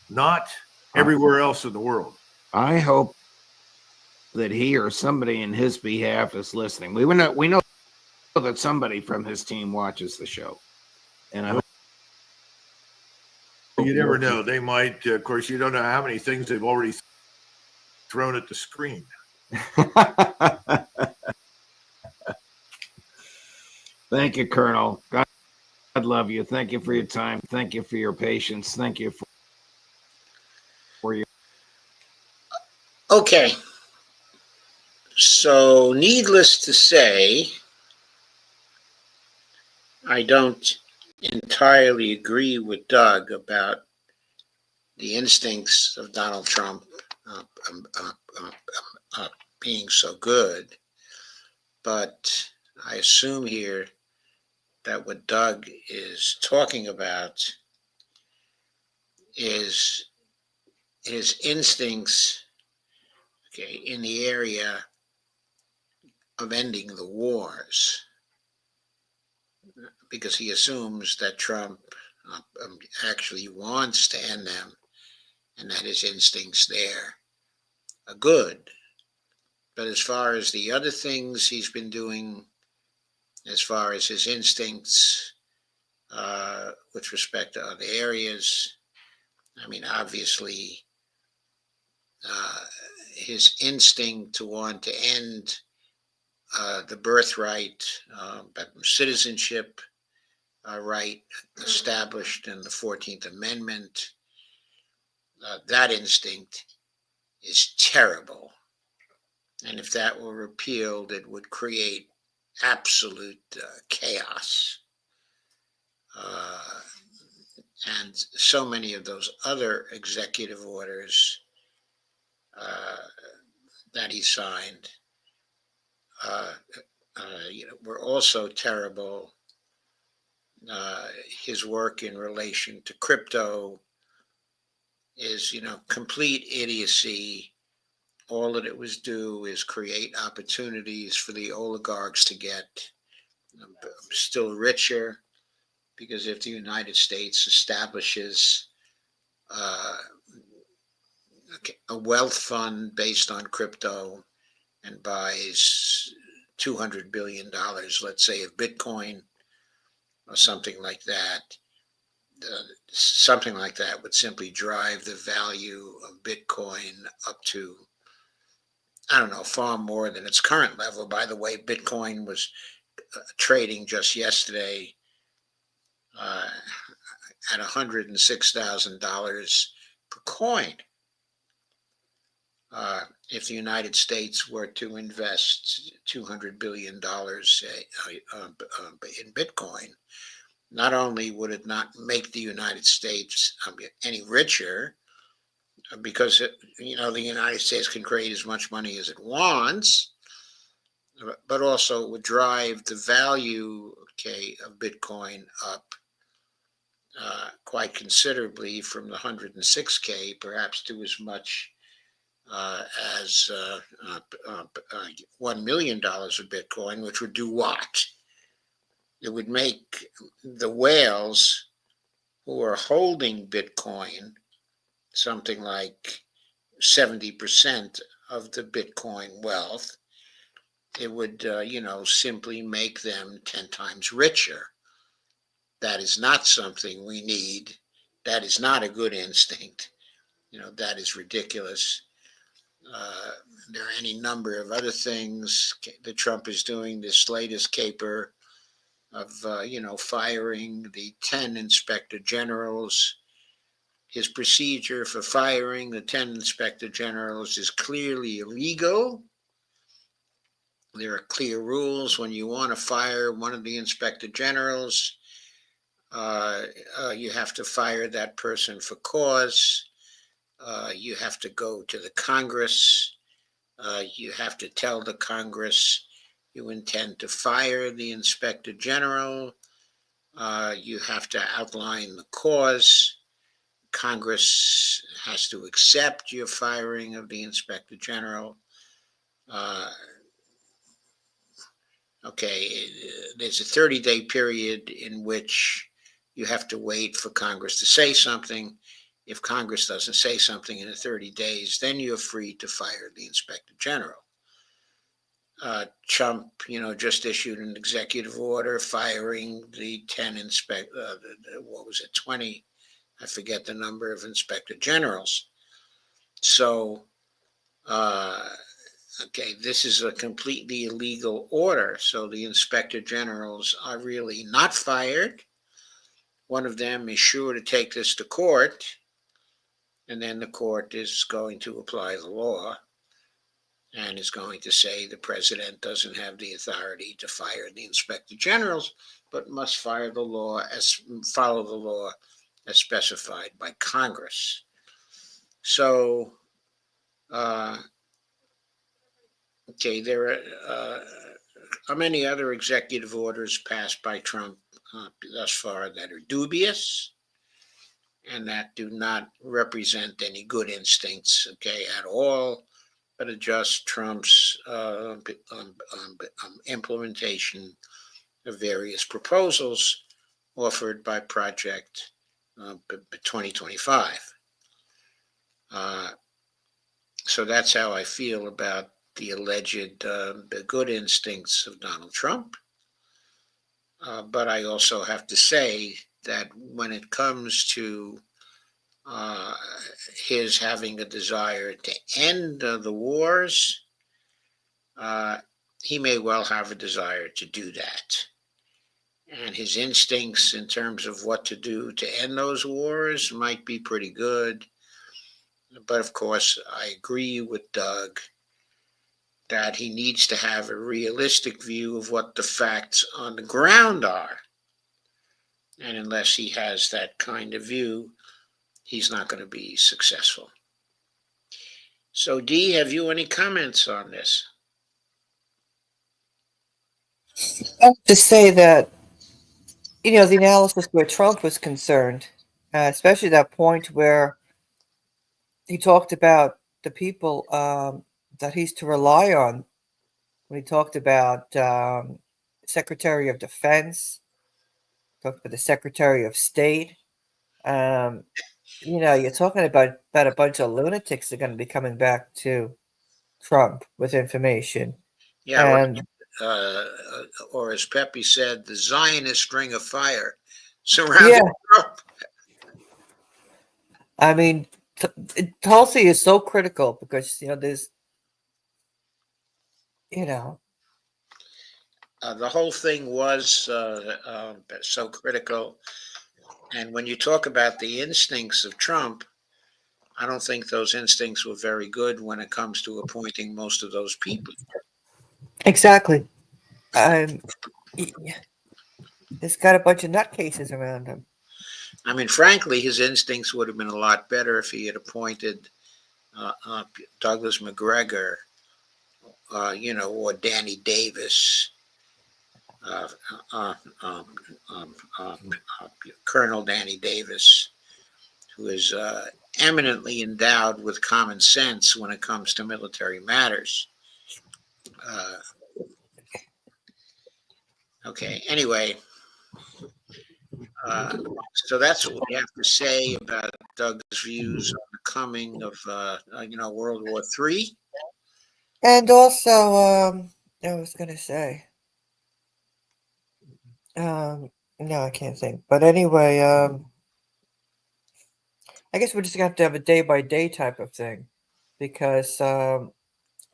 C: not everywhere else in the world.
E: I hope that he or somebody in his behalf is listening. We know that somebody from his team watches the show, and I hope
C: you never know. They might, of course, you don't know how many things they've already thrown at the screen.
E: Thank you, Colonel. God love you. Thank you for your time. Thank you for your patience. Thank you for your.
A: Okay. So, needless to say, I don't entirely agree with Doug about the instincts of Donald Trump being so good, but I assume here that what Doug is talking about is his instincts, okay, in the area of ending the wars, because he assumes that Trump actually wants to end them and that his instincts there are good. But as far as the other things he's been doing, as far as his instincts with respect to other areas, I mean, obviously, his instinct to want to end the birthright, citizenship right established in the 14th Amendment, that instinct is terrible. And if that were repealed, it would create absolute chaos. And so many of those other executive orders that he signed were also terrible. His work in relation to crypto is, complete idiocy. All that it was do is create opportunities for the oligarchs to get still richer, because if the United States establishes a wealth fund based on crypto and buys $200 billion, let's say, of Bitcoin or something like that, would simply drive the value of Bitcoin up to, I don't know, far more than its current level. By the way, Bitcoin was trading just yesterday at $106,000 per coin. If the United States were to invest $200 billion in Bitcoin, not only would it not make the United States any richer, because the United States can create as much money as it wants, but also it would drive the value, of Bitcoin up quite considerably from the 106K, perhaps to as much as $1 million of Bitcoin, which would do what? It would make the whales who are holding Bitcoin something like 70% of the Bitcoin wealth. It would, simply make them 10 times richer. That is not something we need. That is not a good instinct. That is ridiculous. There are any number of other things that Trump is doing. This latest caper of, firing the 10 inspector generals. His procedure for firing the 10 inspector generals is clearly illegal. There are clear rules. When you want to fire one of the inspector generals, you have to fire that person for cause. You have to go to the Congress. You have to tell the Congress you intend to fire the inspector general. You have to outline the cause. Congress has to accept your firing of the inspector general. Okay, there's a 30-day period in which you have to wait for Congress to say something. If Congress doesn't say something in the 30 days, then you're free to fire the inspector general. Trump, just issued an executive order firing the 10 what was it, 20? I forget the number of inspector generals. So, okay, this is a completely illegal order. So the inspector generals are really not fired. One of them is sure to take this to court, and then the court is going to apply the law and is going to say the president doesn't have the authority to fire the inspector generals, but must follow the law as specified by Congress. So, okay, there are many other executive orders passed by Trump thus far that are dubious and that do not represent any good instincts, okay, at all, but are just Trump's implementation of various proposals offered by Project 2025. So that's how I feel about the alleged good instincts of Donald Trump. But I also have to say that when it comes to his having a desire to end the wars, he may well have a desire to do that. And his instincts in terms of what to do to end those wars might be pretty good. But of course, I agree with Doug that he needs to have a realistic view of what the facts on the ground are. And unless he has that kind of view, he's not going to be successful. So, Dee, have you any comments on this?
B: I have to say that, the analysis where Trump was concerned, especially that point where he talked about the people that he's to rely on, when he talked about Secretary of Defense, talked about the Secretary of State. You're talking about a bunch of lunatics that are going to be coming back to Trump with information.
A: Yeah,
B: And
A: or as Pepe said, the Zionist ring of fire surrounding Trump.
B: I mean, Tulsi is so critical because, there's,
A: the whole thing was so critical. And when you talk about the instincts of Trump, I don't think those instincts were very good when it comes to appointing most of those people.
B: Exactly. He's got a bunch of nutcases around him.
A: I mean, frankly, his instincts would have been a lot better if he had appointed Douglas McGregor, or Danny Davis, Colonel Danny Davis, who is eminently endowed with common sense when it comes to military matters. Okay, anyway, so that's what we have to say about Doug's views on the coming of, World War III.
B: And also, I was going to say, no, I can't think. But anyway, I guess we're just going to have a day-by-day type of thing. Because,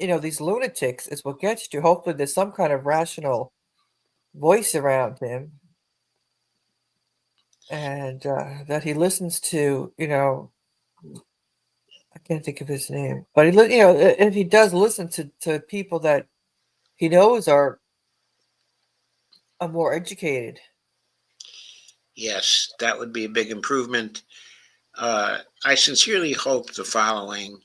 B: these lunatics is what gets you. Hopefully there's some kind of rational voice around him. And that he listens to, I can't think of his name. But, if he does listen to people that he knows are more educated.
A: Yes, that would be a big improvement. I sincerely hope the following.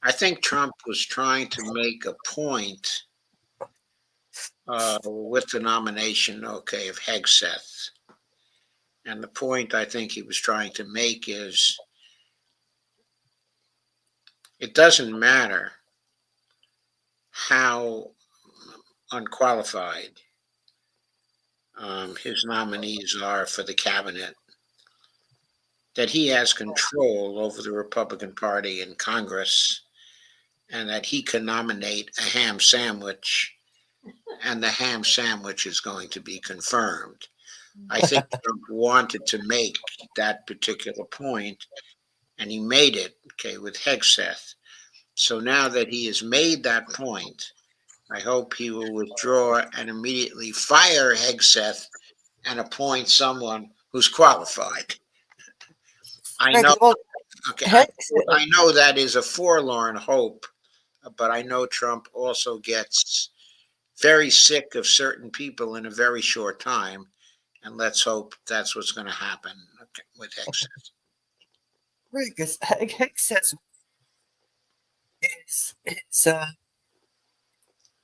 A: I think Trump was trying to make a point with the nomination, okay, of Hegseth. And the point I think he was trying to make is it doesn't matter how unqualified his nominees are for the cabinet, that he has control over the Republican Party in Congress, and that he can nominate a ham sandwich, and the ham sandwich is going to be confirmed. I think Trump wanted to make that particular point, and he made it, okay, with Hegseth. So now that he has made that point, I hope he will withdraw and immediately fire Hegseth and appoint someone who's qualified. I
B: Right,
A: know,
B: 'cause, well,
A: okay,
B: Hegseth,
A: I know that is a forlorn hope, but I know Trump also gets very sick of certain people in a very short time, and let's hope that's what's going to happen with Hegseth.
B: right, because Hegseth is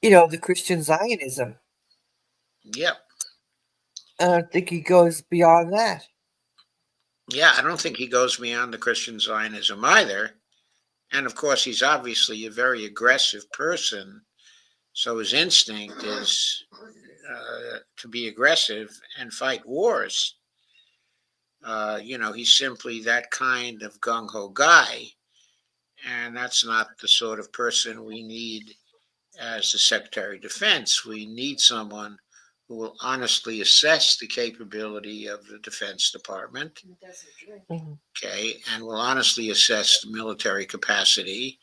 B: the Christian Zionism.
A: Yep.
B: I don't think he goes beyond that.
A: Yeah, I don't think he goes beyond the Christian Zionism either. And of course, he's obviously a very aggressive person. So his instinct is to be aggressive and fight wars. He's simply that kind of gung ho guy. And that's not the sort of person we need as the Secretary of Defense. We need someone who will honestly assess the capability of the Defense Department, okay, and will honestly assess the military capacity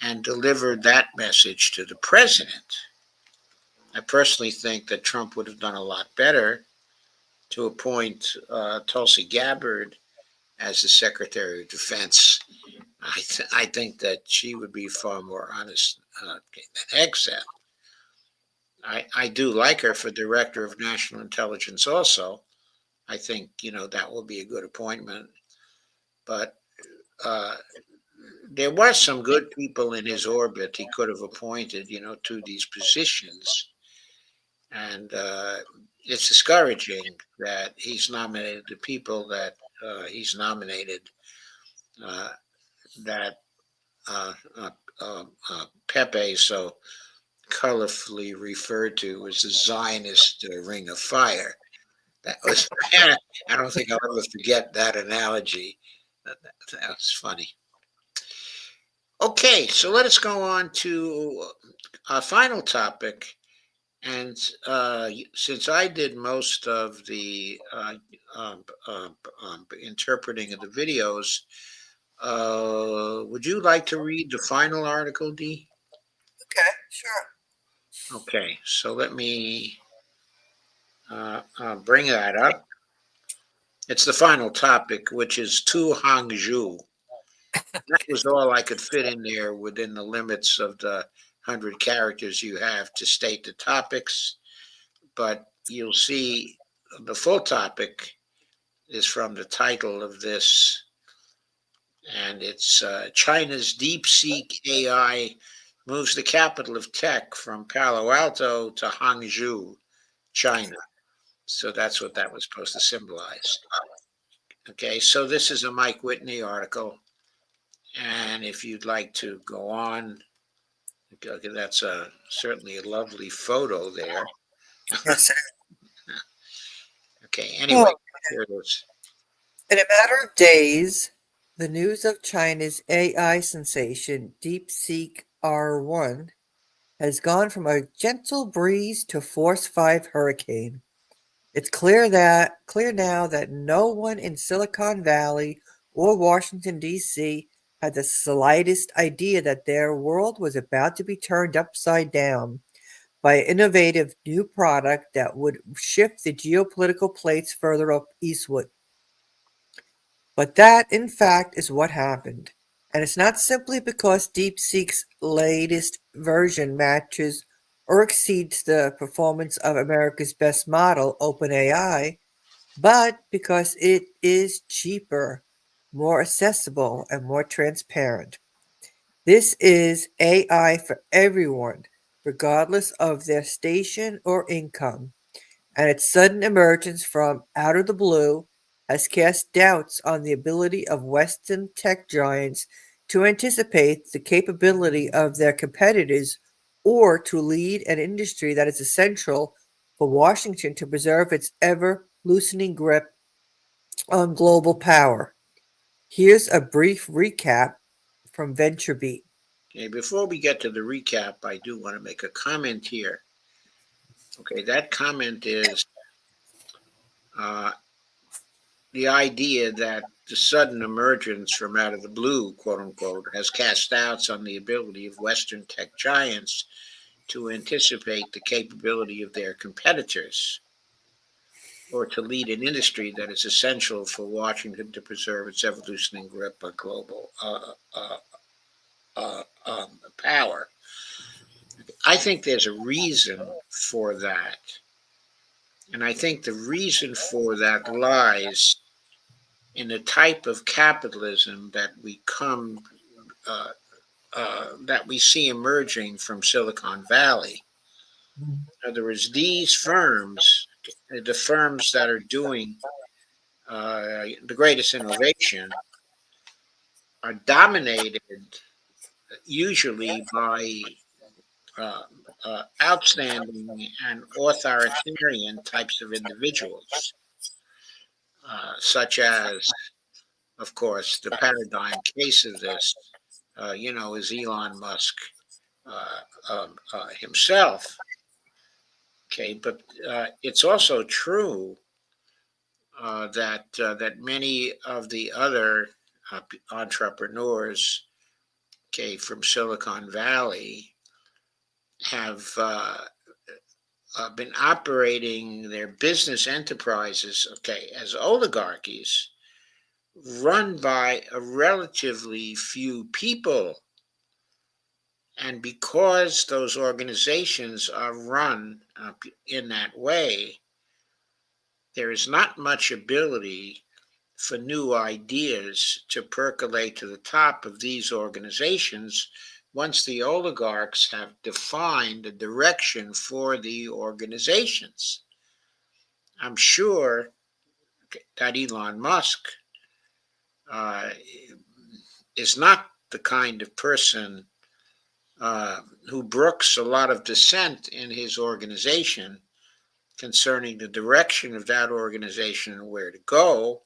A: and deliver that message to the president. I personally think that Trump would have done a lot better to appoint Tulsi Gabbard as the Secretary of Defense. I think that she would be far more honest than Hegseth. I do like her for Director of National Intelligence also. I think, that will be a good appointment. But there were some good people in his orbit he could have appointed, to these positions. And it's discouraging that he's nominated the people that he's nominated, that Pepe so colorfully referred to as the Zionist Ring of Fire. That was, I don't think I'll ever forget that analogy. That was funny. Okay, so let us go on to our final topic. And since I did most of the interpreting of the videos, would you like to read the final article, Dee?
B: Okay, sure.
A: Okay, so let me bring that up. It's the final topic, which is to Hangzhou. That was all I could fit in there within the limits of the 100 characters you have to state the topics. But you'll see the full topic is from the title of this, and it's China's DeepSeek AI moves the capital of tech from Palo Alto to Hangzhou, China. So that's what that was supposed to symbolize. Okay, so this is a Mike Whitney article. And if you'd like to go on, okay, that's certainly a lovely photo there.
B: Yes, sir.
A: Okay, anyway,
B: Well,
A: here it is.
B: in a matter of days, the news of China's AI sensation DeepSeek R1 has gone from a gentle breeze to force 5 hurricane. It's clear now that no one in Silicon Valley or Washington, D.C. had the slightest idea that their world was about to be turned upside down by an innovative new product that would shift the geopolitical plates further up eastward. But that, in fact, is what happened. And it's not simply because DeepSeek's latest version matches or exceeds the performance of America's best model, OpenAI, but because it is cheaper, more accessible, and more transparent. This is AI for everyone, regardless of their station or income, and its sudden emergence from out of the blue has cast doubts on the ability of Western tech giants to anticipate the capability of their competitors or to lead an industry that is essential for Washington to preserve its ever loosening grip on global power. Here's a brief recap from VentureBeat.
A: Okay, before we get to the recap, I do want to make a comment here. Okay, that comment is the idea that the sudden emergence from out of the blue, quote unquote, has cast doubts on the ability of Western tech giants to anticipate the capability of their competitors or to lead an industry that is essential for Washington to preserve its ever-loosening grip on global power. I think there's a reason for that. And I think the reason for that lies in the type of capitalism that that we see emerging from Silicon Valley. In other words, these firms, the firms that are doing the greatest innovation, are dominated usually by uh, outstanding and authoritarian types of individuals, such as, of course, the paradigm case of this, is Elon Musk himself. Okay, but it's also true that many of the other entrepreneurs, okay, from Silicon Valley have been operating their business enterprises, okay, as oligarchies run by a relatively few people. And because those organizations are run in that way, there is not much ability for new ideas to percolate to the top of these organizations once the oligarchs have defined a direction for the organizations. I'm sure that Elon Musk is not the kind of person who brooks a lot of dissent in his organization concerning the direction of that organization and where to go.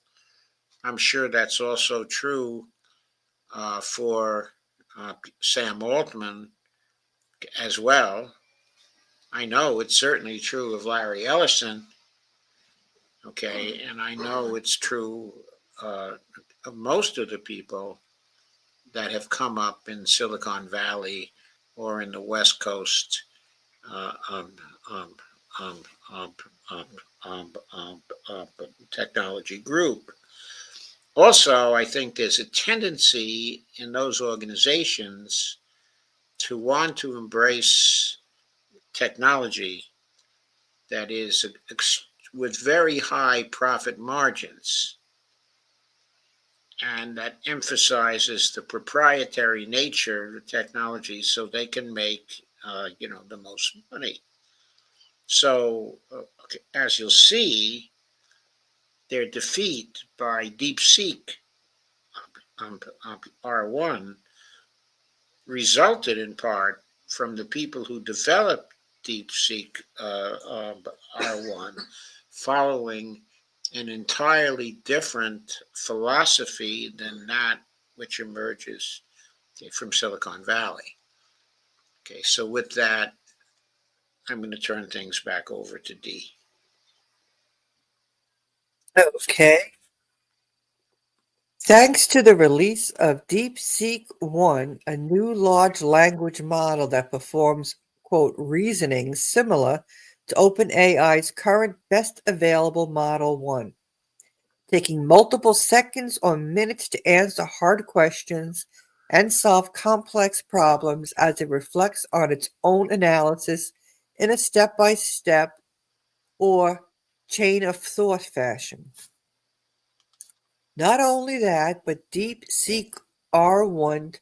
A: I'm sure that's also true for Sam Altman as well. I know it's certainly true of Larry Ellison, okay, and I know it's true of most of the people that have come up in Silicon Valley or in the West Coast um, um, um, technology group. Also, I think there's a tendency in those organizations to want to embrace technology that is with very high profit margins and that emphasizes the proprietary nature of the technology so they can make the most money. So as you'll see, their defeat by DeepSeek R1 resulted in part from the people who developed DeepSeek R1 following an entirely different philosophy than that which emerges from Silicon Valley. Okay, so with that, I'm going to turn things back over to Dee.
B: Okay. Thanks to the release of DeepSeek 1, a new large language model that performs, quote, reasoning similar to OpenAI's current best available Model 1, taking multiple seconds or minutes to answer hard questions and solve complex problems as it reflects on its own analysis in a step-by-step or chain of thought fashion. Not only that, but DeepSeek R1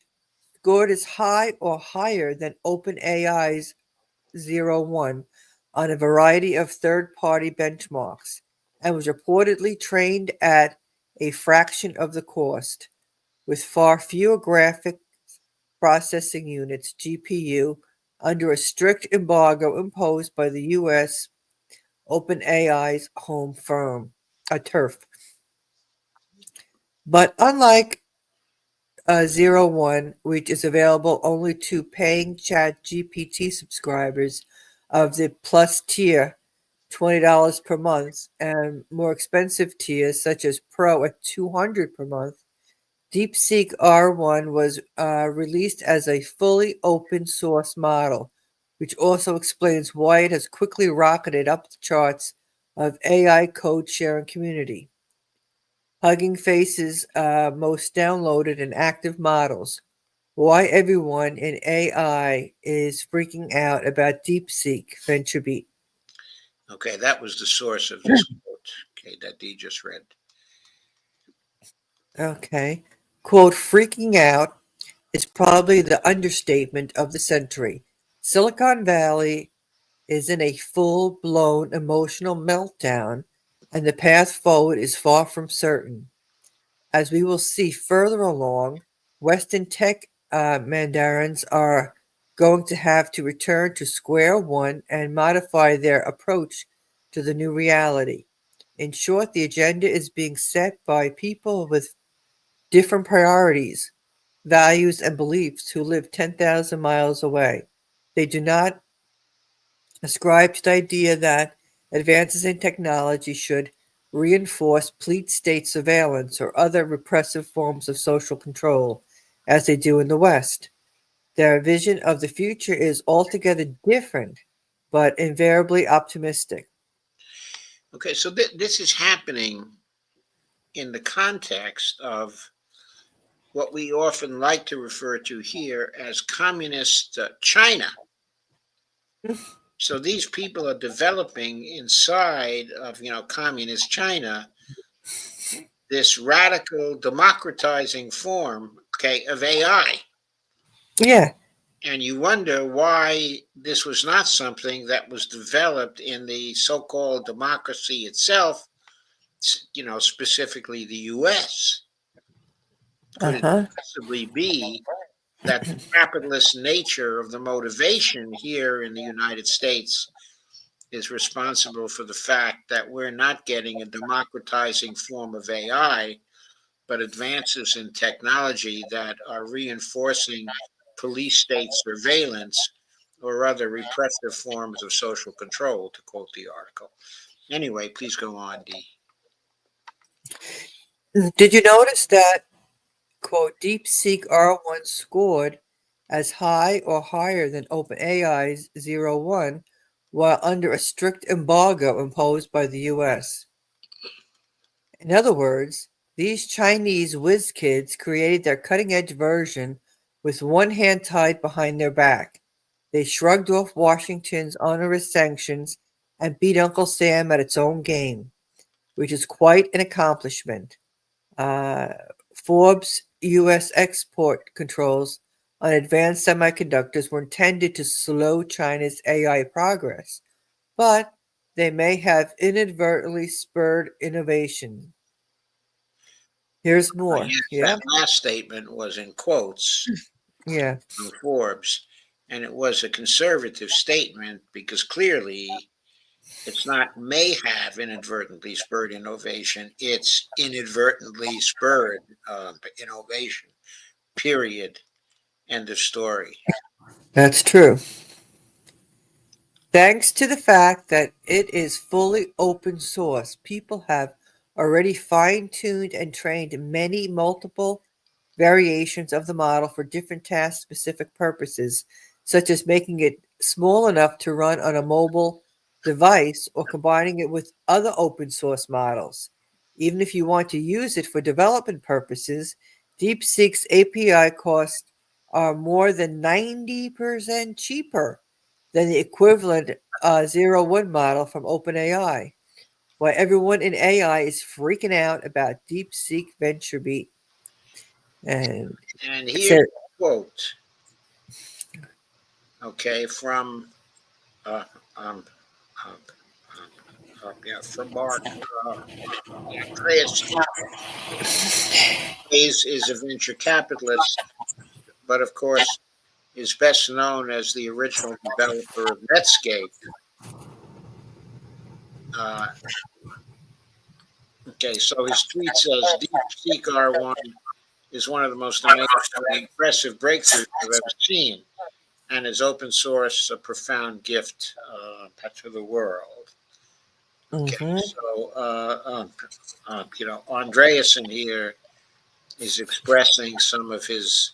B: scored as high or higher than OpenAI's WWIII on a variety of third-party benchmarks and was reportedly trained at a fraction of the cost, with far fewer graphic processing units (GPU) under a strict embargo imposed by the U.S. OpenAI's home firm, Turf. But unlike 01, which is available only to paying ChatGPT subscribers of the Plus tier, $20 per month, and more expensive tiers such as Pro at $200 per month, DeepSeek R1 was released as a fully open source model, which also explains why it has quickly rocketed up the charts of AI code sharing community. Hugging Face's most downloaded and active models. Why everyone in AI is freaking out about DeepSeek, VentureBeat.
A: Okay, that was the source of this quote, okay, that Dee just read.
B: Okay. Quote, freaking out is probably the understatement of the century. Silicon Valley is in a full-blown emotional meltdown, and the path forward is far from certain. As we will see further along, Western tech mandarins are going to have to return to square one and modify their approach to the new reality. In short, the agenda is being set by people with different priorities, values, and beliefs who live 10,000 miles away. They do not ascribe to the idea that advances in technology should reinforce police state surveillance or other repressive forms of social control, as they do in the West. Their vision of the future is altogether different, but invariably optimistic.
A: Okay, so this is happening in the context of what we often like to refer to here as communist China. So these people are developing inside of communist China this radical democratizing form, okay, of AI.
B: Yeah.
A: And you wonder why this was not something that was developed in the so-called democracy itself, specifically the US. Could it
B: Uh-huh.
A: possibly be that the capitalist nature of the motivation here in the United States is responsible for the fact that we're not getting a democratizing form of AI, but advances in technology that are reinforcing police state surveillance or other repressive forms of social control, to quote the article. Anyway, please go on, Dee.
B: Did you notice that, quote, DeepSeek R1 scored as high or higher than OpenAI's 01 while under a strict embargo imposed by the US? In other words, these Chinese whiz kids created their cutting-edge version with one hand tied behind their back. They shrugged off Washington's onerous sanctions and beat Uncle Sam at its own game, which is quite an accomplishment. Forbes' U.S. export controls on advanced semiconductors were intended to slow China's AI progress, but they may have inadvertently spurred innovation. Here's more.
A: Yes,
B: Yeah,
A: that last statement was in quotes
B: yeah.
A: from Forbes, and it was a conservative statement because clearly it's not may have inadvertently spurred innovation, it's inadvertently spurred innovation, period. End of story.
B: That's true. Thanks to the fact that it is fully open source, people have already fine-tuned and trained many multiple variations of the model for different task-specific purposes, such as making it small enough to run on a mobile device or combining it with other open source models. Even if you want to use it for development purposes, DeepSeek's API costs are more than 90% cheaper than the equivalent 01 model from OpenAI. Why everyone in AI is freaking out about DeepSeek VentureBeat. And
A: And
B: it
A: here's
B: said,
A: a quote, okay, from Uh, um, yeah, from Mark. Andreas Hayes is a venture capitalist, but of course is best known as the original developer of Netscape. Uh, okay, so his tweet says DeepSeek R1 is one of the most amazing and impressive breakthroughs I've ever seen, and is open source, a profound gift to the world. Okay,
B: Mm-hmm.
A: so Andreasen here is expressing some of his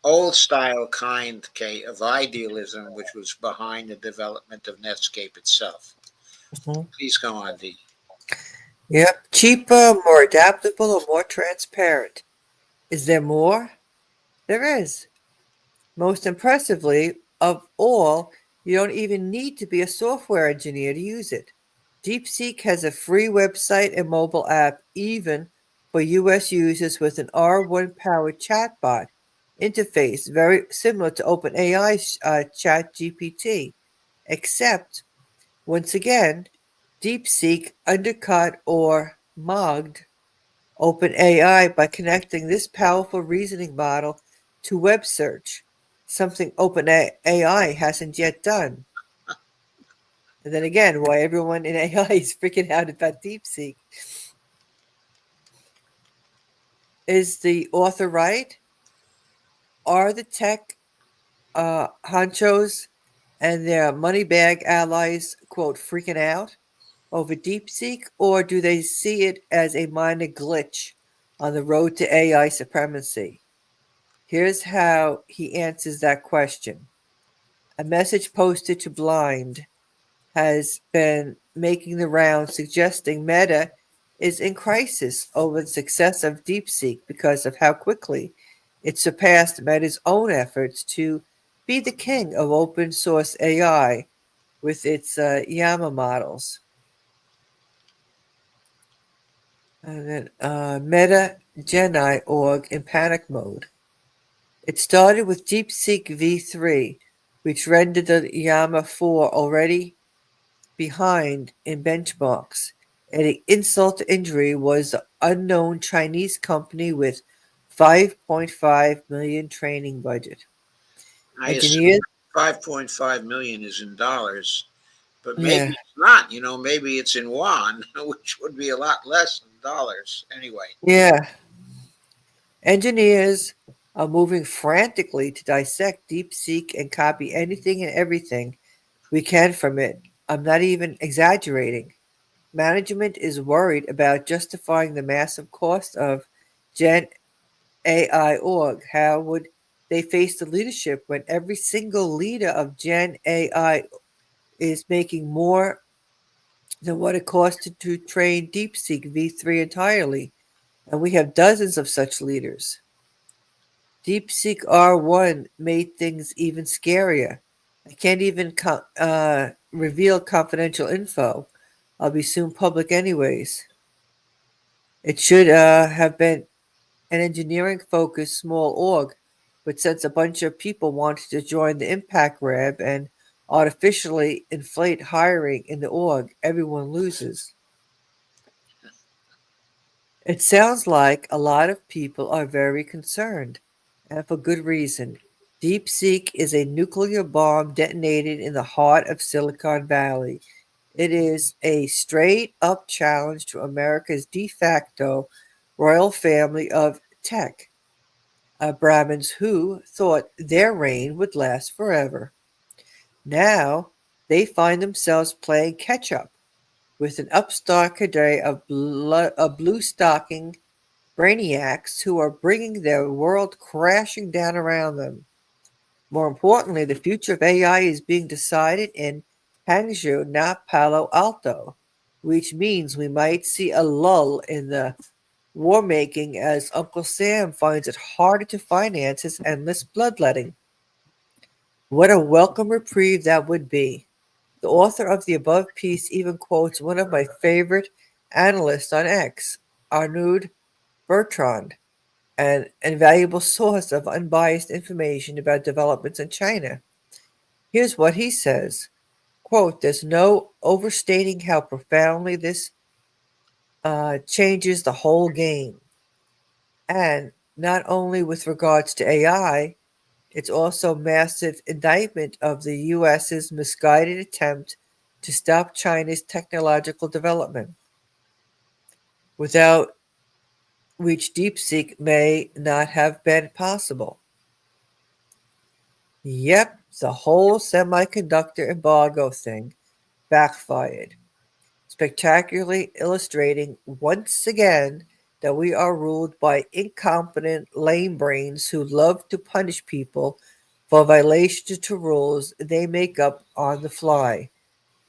A: old style kind, okay, of idealism, which was behind the development of Netscape itself.
B: Mm-hmm.
A: Please go on, D.
B: Yep. Cheaper, more adaptable, or more transparent. Is there more? There is. Most impressively of all, you don't even need to be a software engineer to use it. DeepSeek has a free website and mobile app, even for US users, with an R1 powered chatbot interface very similar to OpenAI's ChatGPT, except, once again, DeepSeek undercut or mugged OpenAI by connecting this powerful reasoning model to web search, something OpenAI hasn't yet done. And then again, why everyone in AI is freaking out about DeepSeek. Is the author right? Are the tech honchos and their money bag allies, quote, freaking out over DeepSeek, or do they see it as a minor glitch on the road to AI supremacy? Here's how he answers that question. A message posted to Blind has been making the rounds suggesting Meta is in crisis over the success of DeepSeek because of how quickly it surpassed Meta's own efforts to be the king of open source AI with its Llama models. And then Meta Geni org in panic mode. It started with DeepSeek v3, which rendered the Llama 4 already behind in benchmarks. And an insult to injury was the unknown Chinese company with 5.5 million training budget.
A: I assume
B: Engineers,
A: 5.5 million is in dollars, but maybe
B: yeah,
A: it's not. Maybe it's in yuan, which would be a lot less than dollars anyway.
B: yeah. Engineers are moving frantically to dissect DeepSeek and copy anything and everything we can from it. I'm not even exaggerating. Management is worried about justifying the massive cost of Gen AI org. How would they face the leadership when every single leader of Gen AI is making more than what it costed to train DeepSeek v3 entirely? And we have dozens of such leaders. DeepSeek R1 made things even scarier. I can't even reveal confidential info. I'll be soon public anyways. It should have been an engineering focused small org, but since a bunch of people wanted to join the impact grab and artificially inflate hiring in the org, everyone loses. It sounds like a lot of people are very concerned, and for good reason. DeepSeek is a nuclear bomb detonated in the heart of Silicon Valley. It is a straight up challenge to America's de facto royal family of tech, Brahmins who thought their reign would last forever. Now they find themselves playing catch up with an upstart cadre of blue stocking brainiacs who are bringing their world crashing down around them. More importantly, the future of AI is being decided in Hangzhou, not Palo Alto, which means we might see a lull in the war making as Uncle Sam finds it harder to finance his endless bloodletting. What a welcome reprieve that would be. The author of the above piece even quotes one of my favorite analysts on X, Arnaud Bertrand, an invaluable source of unbiased information about developments in China. Here's what he says. quote, there's no overstating how profoundly this changes the whole game. And not only with regards to AI, it's also a massive indictment of the US's misguided attempt to stop China's technological development, without which DeepSeek may not have been possible. Yep, the whole semiconductor embargo thing backfired, spectacularly illustrating once again that we are ruled by incompetent lame brains who love to punish people for violations to rules they make up on the fly.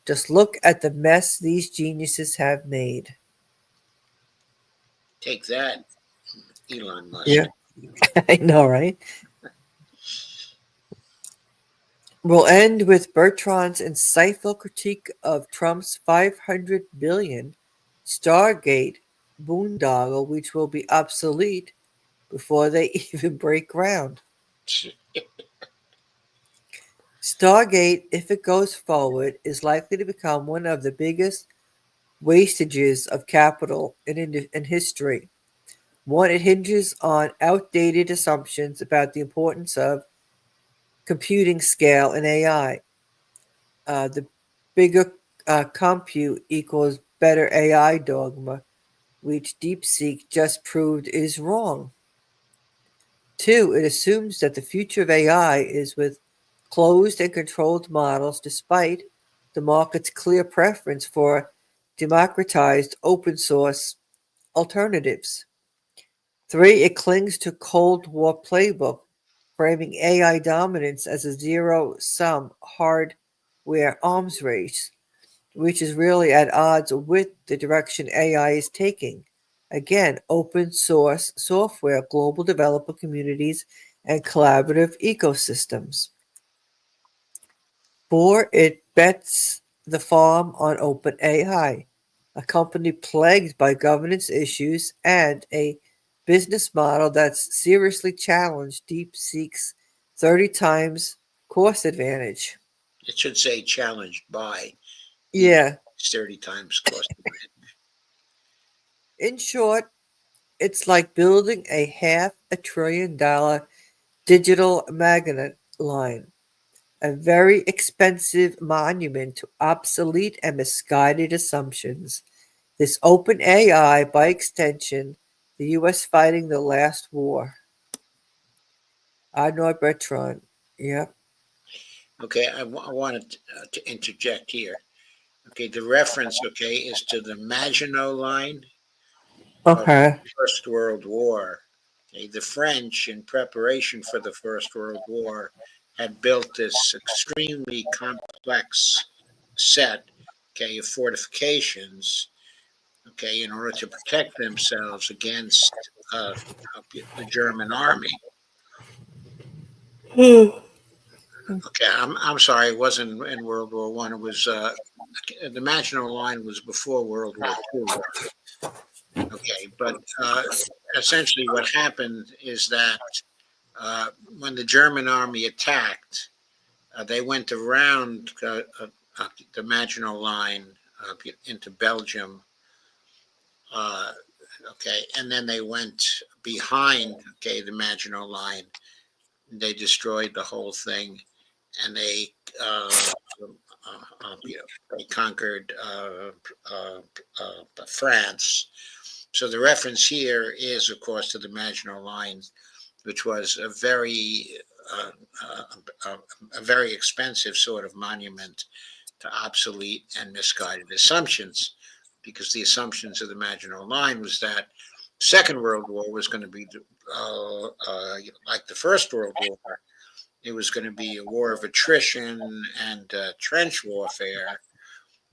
B: Just look at the mess these geniuses have made.
A: Take that, Elon Musk.
B: Yeah, I know, right? We'll end with Bertrand's insightful critique of Trump's $500 billion Stargate boondoggle, which will be obsolete before they even break ground. Stargate, if it goes forward, is likely to become one of the biggest wastages of capital in history. One, it hinges on outdated assumptions about the importance of computing scale in AI. The bigger compute equals better AI dogma, which DeepSeek just proved is wrong. Two, it assumes that the future of AI is with closed and controlled models, despite the market's clear preference for democratized open source alternatives. Three, it clings to Cold War playbook, framing AI dominance as a zero-sum hardware arms race, which is really at odds with the direction AI is taking. Again, open source software, global developer communities, and collaborative ecosystems. Four, it bets the farm on OpenAI, a company plagued by governance issues and a business model that's seriously challenged DeepSeek's 30 times cost advantage.
A: It should say challenged by
B: Yeah,
A: 30 times cost advantage.
B: in short, it's like building a $500 billion digital magnet line, a very expensive monument to obsolete and misguided assumptions. This open AI, by extension, the US fighting the last war. Arnaud Bertrand. Yep.
A: Okay, I wanted to interject here. Okay, the reference, okay, is to the Maginot Line of the
B: Okay.
A: First World War. Okay, the French, in preparation for the First World War, had built this extremely complex set, okay, of fortifications, okay, in order to protect themselves against the German army. Okay, I'm sorry, it wasn't in World War One. It was the Maginot Line was before World War Two. Okay, but essentially what happened is that when the German army attacked, they went around the Maginot Line into Belgium. Okay, and then they went behind, okay, the Maginot Line. They destroyed the whole thing, and they conquered France. So the reference here is, of course, to the Maginot Line, which was uh, uh, a very expensive sort of monument to obsolete and misguided assumptions, because the assumptions of the Maginot Line was that Second World War was going to be like the First World War. It was going to be a war of attrition and trench warfare,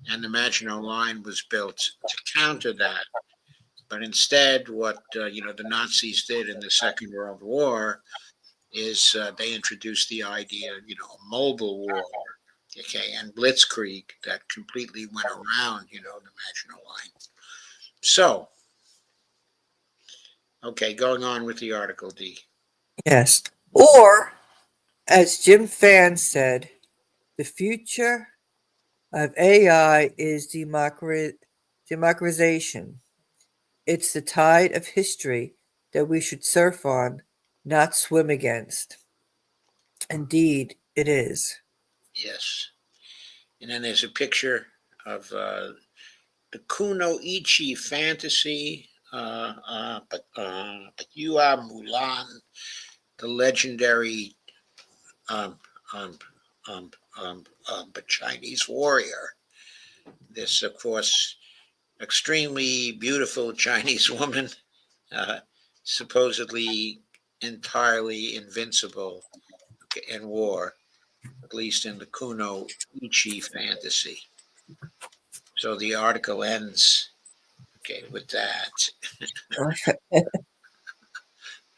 A: and the Maginot Line was built to counter that. But instead, what the Nazis did in the Second World War is they introduced the idea, mobile war, okay, and blitzkrieg that completely went around, the Maginot Line. So, okay, going on with the article, D.
B: Yes. Or, as Jim Fan said, the future of AI is democratization. It's the tide of history that we should surf on, not swim against. Indeed, it is.
A: Yes. And then there's a picture of the Kuno Ichi fantasy, but you are Mulan, the legendary um, um, but Chinese warrior. This, of course, extremely beautiful Chinese woman, uh, supposedly entirely invincible in war, at least in the Kuno Ichi fantasy. So the article ends, okay, with that.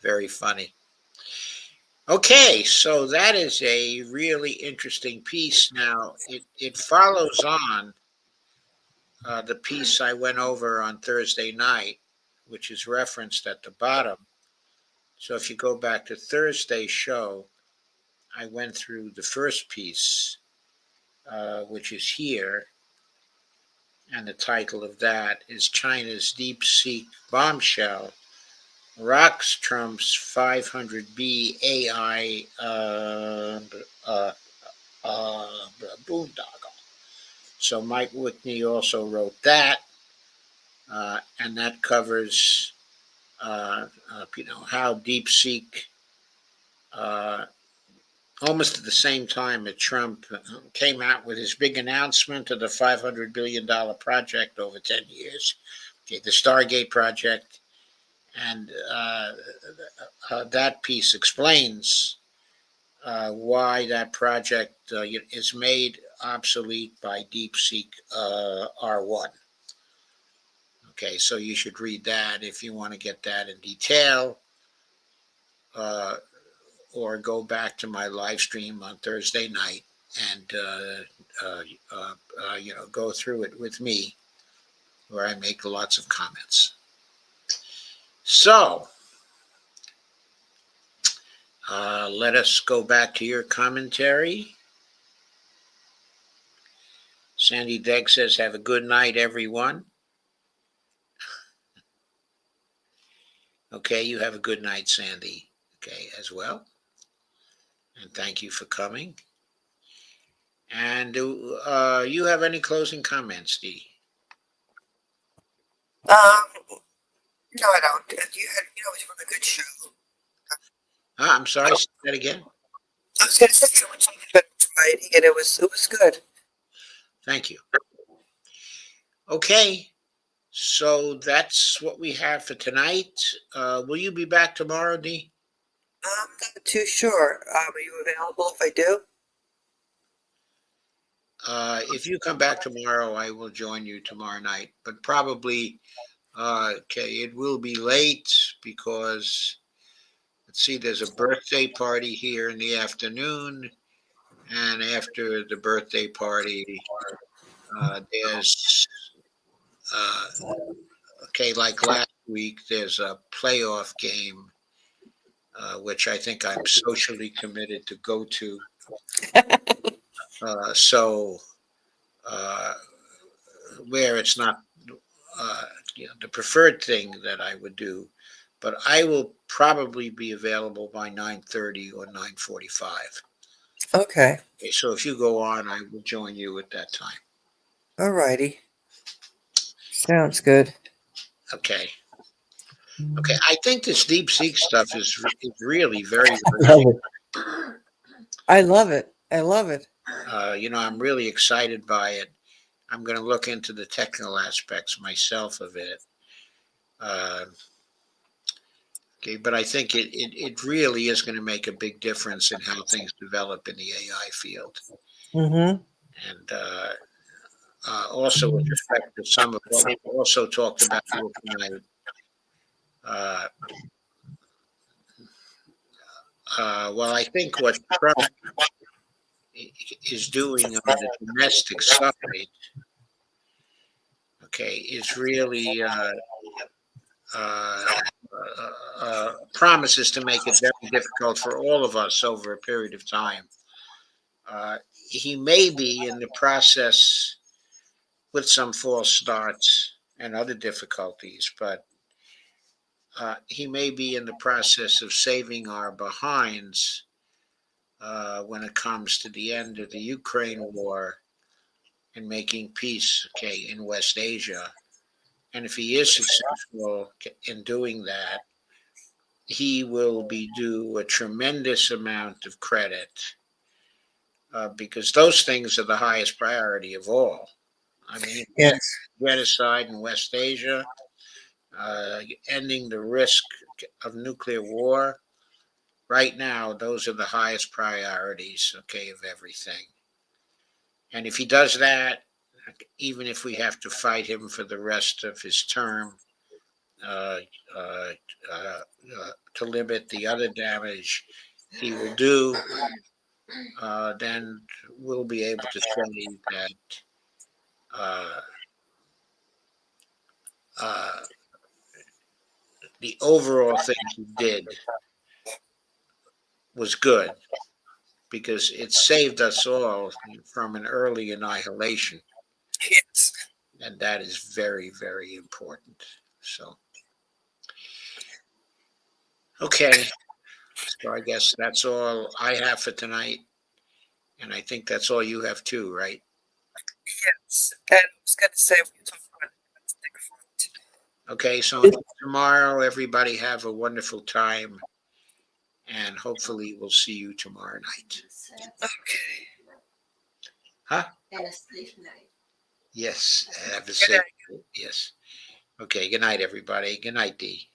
A: Very funny. Okay, so that is a really interesting piece. Now, it follows on the piece I went over on Thursday night, which is referenced at the bottom. So if you go back to Thursday's show, I went through the first piece, which is here. And the title of that is China's Deep Seek Bombshell Rocks Trump's 500B AI boondoggle. So Mike Whitney also wrote that, and that covers, how DeepSeek, almost at the same time that Trump came out with his big announcement of the $500 billion project over 10 years, okay, the Stargate project, and that piece explains why that project is made obsolete by DeepSeek R1. Okay, so you should read that if you want to get that in detail, or go back to my live stream on Thursday night and go through it with me, where I make lots of comments. So let us go back to your commentary. Sandy Degg says, have a good night, everyone. Okay, you have a good night, Sandy. Okay, as well. And thank you for coming. And do you have any closing comments, Dee?
B: No, I don't. You had, it was a really good show.
A: I'm sorry, say that again.
B: I was going to say it was been Friday, and it was good.
A: Thank you. Okay, so that's what we have for tonight. Will you be back tomorrow, Dee?
B: I'm not too sure. Are you available if I do?
A: If you come back tomorrow, I will join you tomorrow night, but probably, it will be late because, let's see, there's a birthday party here in the afternoon. And after the birthday party, there's, like last week, there's a playoff game, which I think I'm socially committed to go to. So, where it's not, the preferred thing that I would do, but I will probably be available by 9:30 or 9:45.
B: Okay.
A: Okay, so if you go on, I will join you at that time.
B: All righty. Sounds good.
A: Okay. Okay, I think this DeepSeek stuff is really very,
B: I love it. I love it.
A: I'm really excited by it. I'm going to look into the technical aspects myself of it. Okay, but I think it really is going to make a big difference in how things develop in the AI field.
B: Mm-hmm.
A: And also with respect to some of what we also talked about tonight, well, I think what Trump is doing on the domestic side, okay, is really promises to make it very difficult for all of us over a period of time. he may be in the process with some false starts and other difficulties, but he may be in the process of saving our behinds when it comes to the end of the Ukraine war and making peace, okay, in West Asia. And if he is successful in doing that, he will be due a tremendous amount of credit because those things are the highest priority of all. I mean,
B: Yes.
A: genocide in West Asia, ending the risk of nuclear war. Right now, those are the highest priorities, okay, of everything. And if he does that, even if we have to fight him for the rest of his term, uh, uh, uh, to limit the other damage he will do, then we'll be able to say that uh, uh, the overall thing he did was good because it saved us all from an early annihilation.
B: Yes.
A: And that is very, very important. So, okay. So I guess that's all I have for tonight. And I think that's all you have too, right?
B: Yes. And I was going to say, we talk about domestic front.
A: Okay, so until tomorrow, everybody have a wonderful time. And hopefully we'll see you tomorrow night.
B: Okay.
A: Huh?
J: And a safe night.
A: Yes. Have a
B: Good
A: safe.
B: night.
A: Yes. Okay. Good night, everybody. Good night, Dee.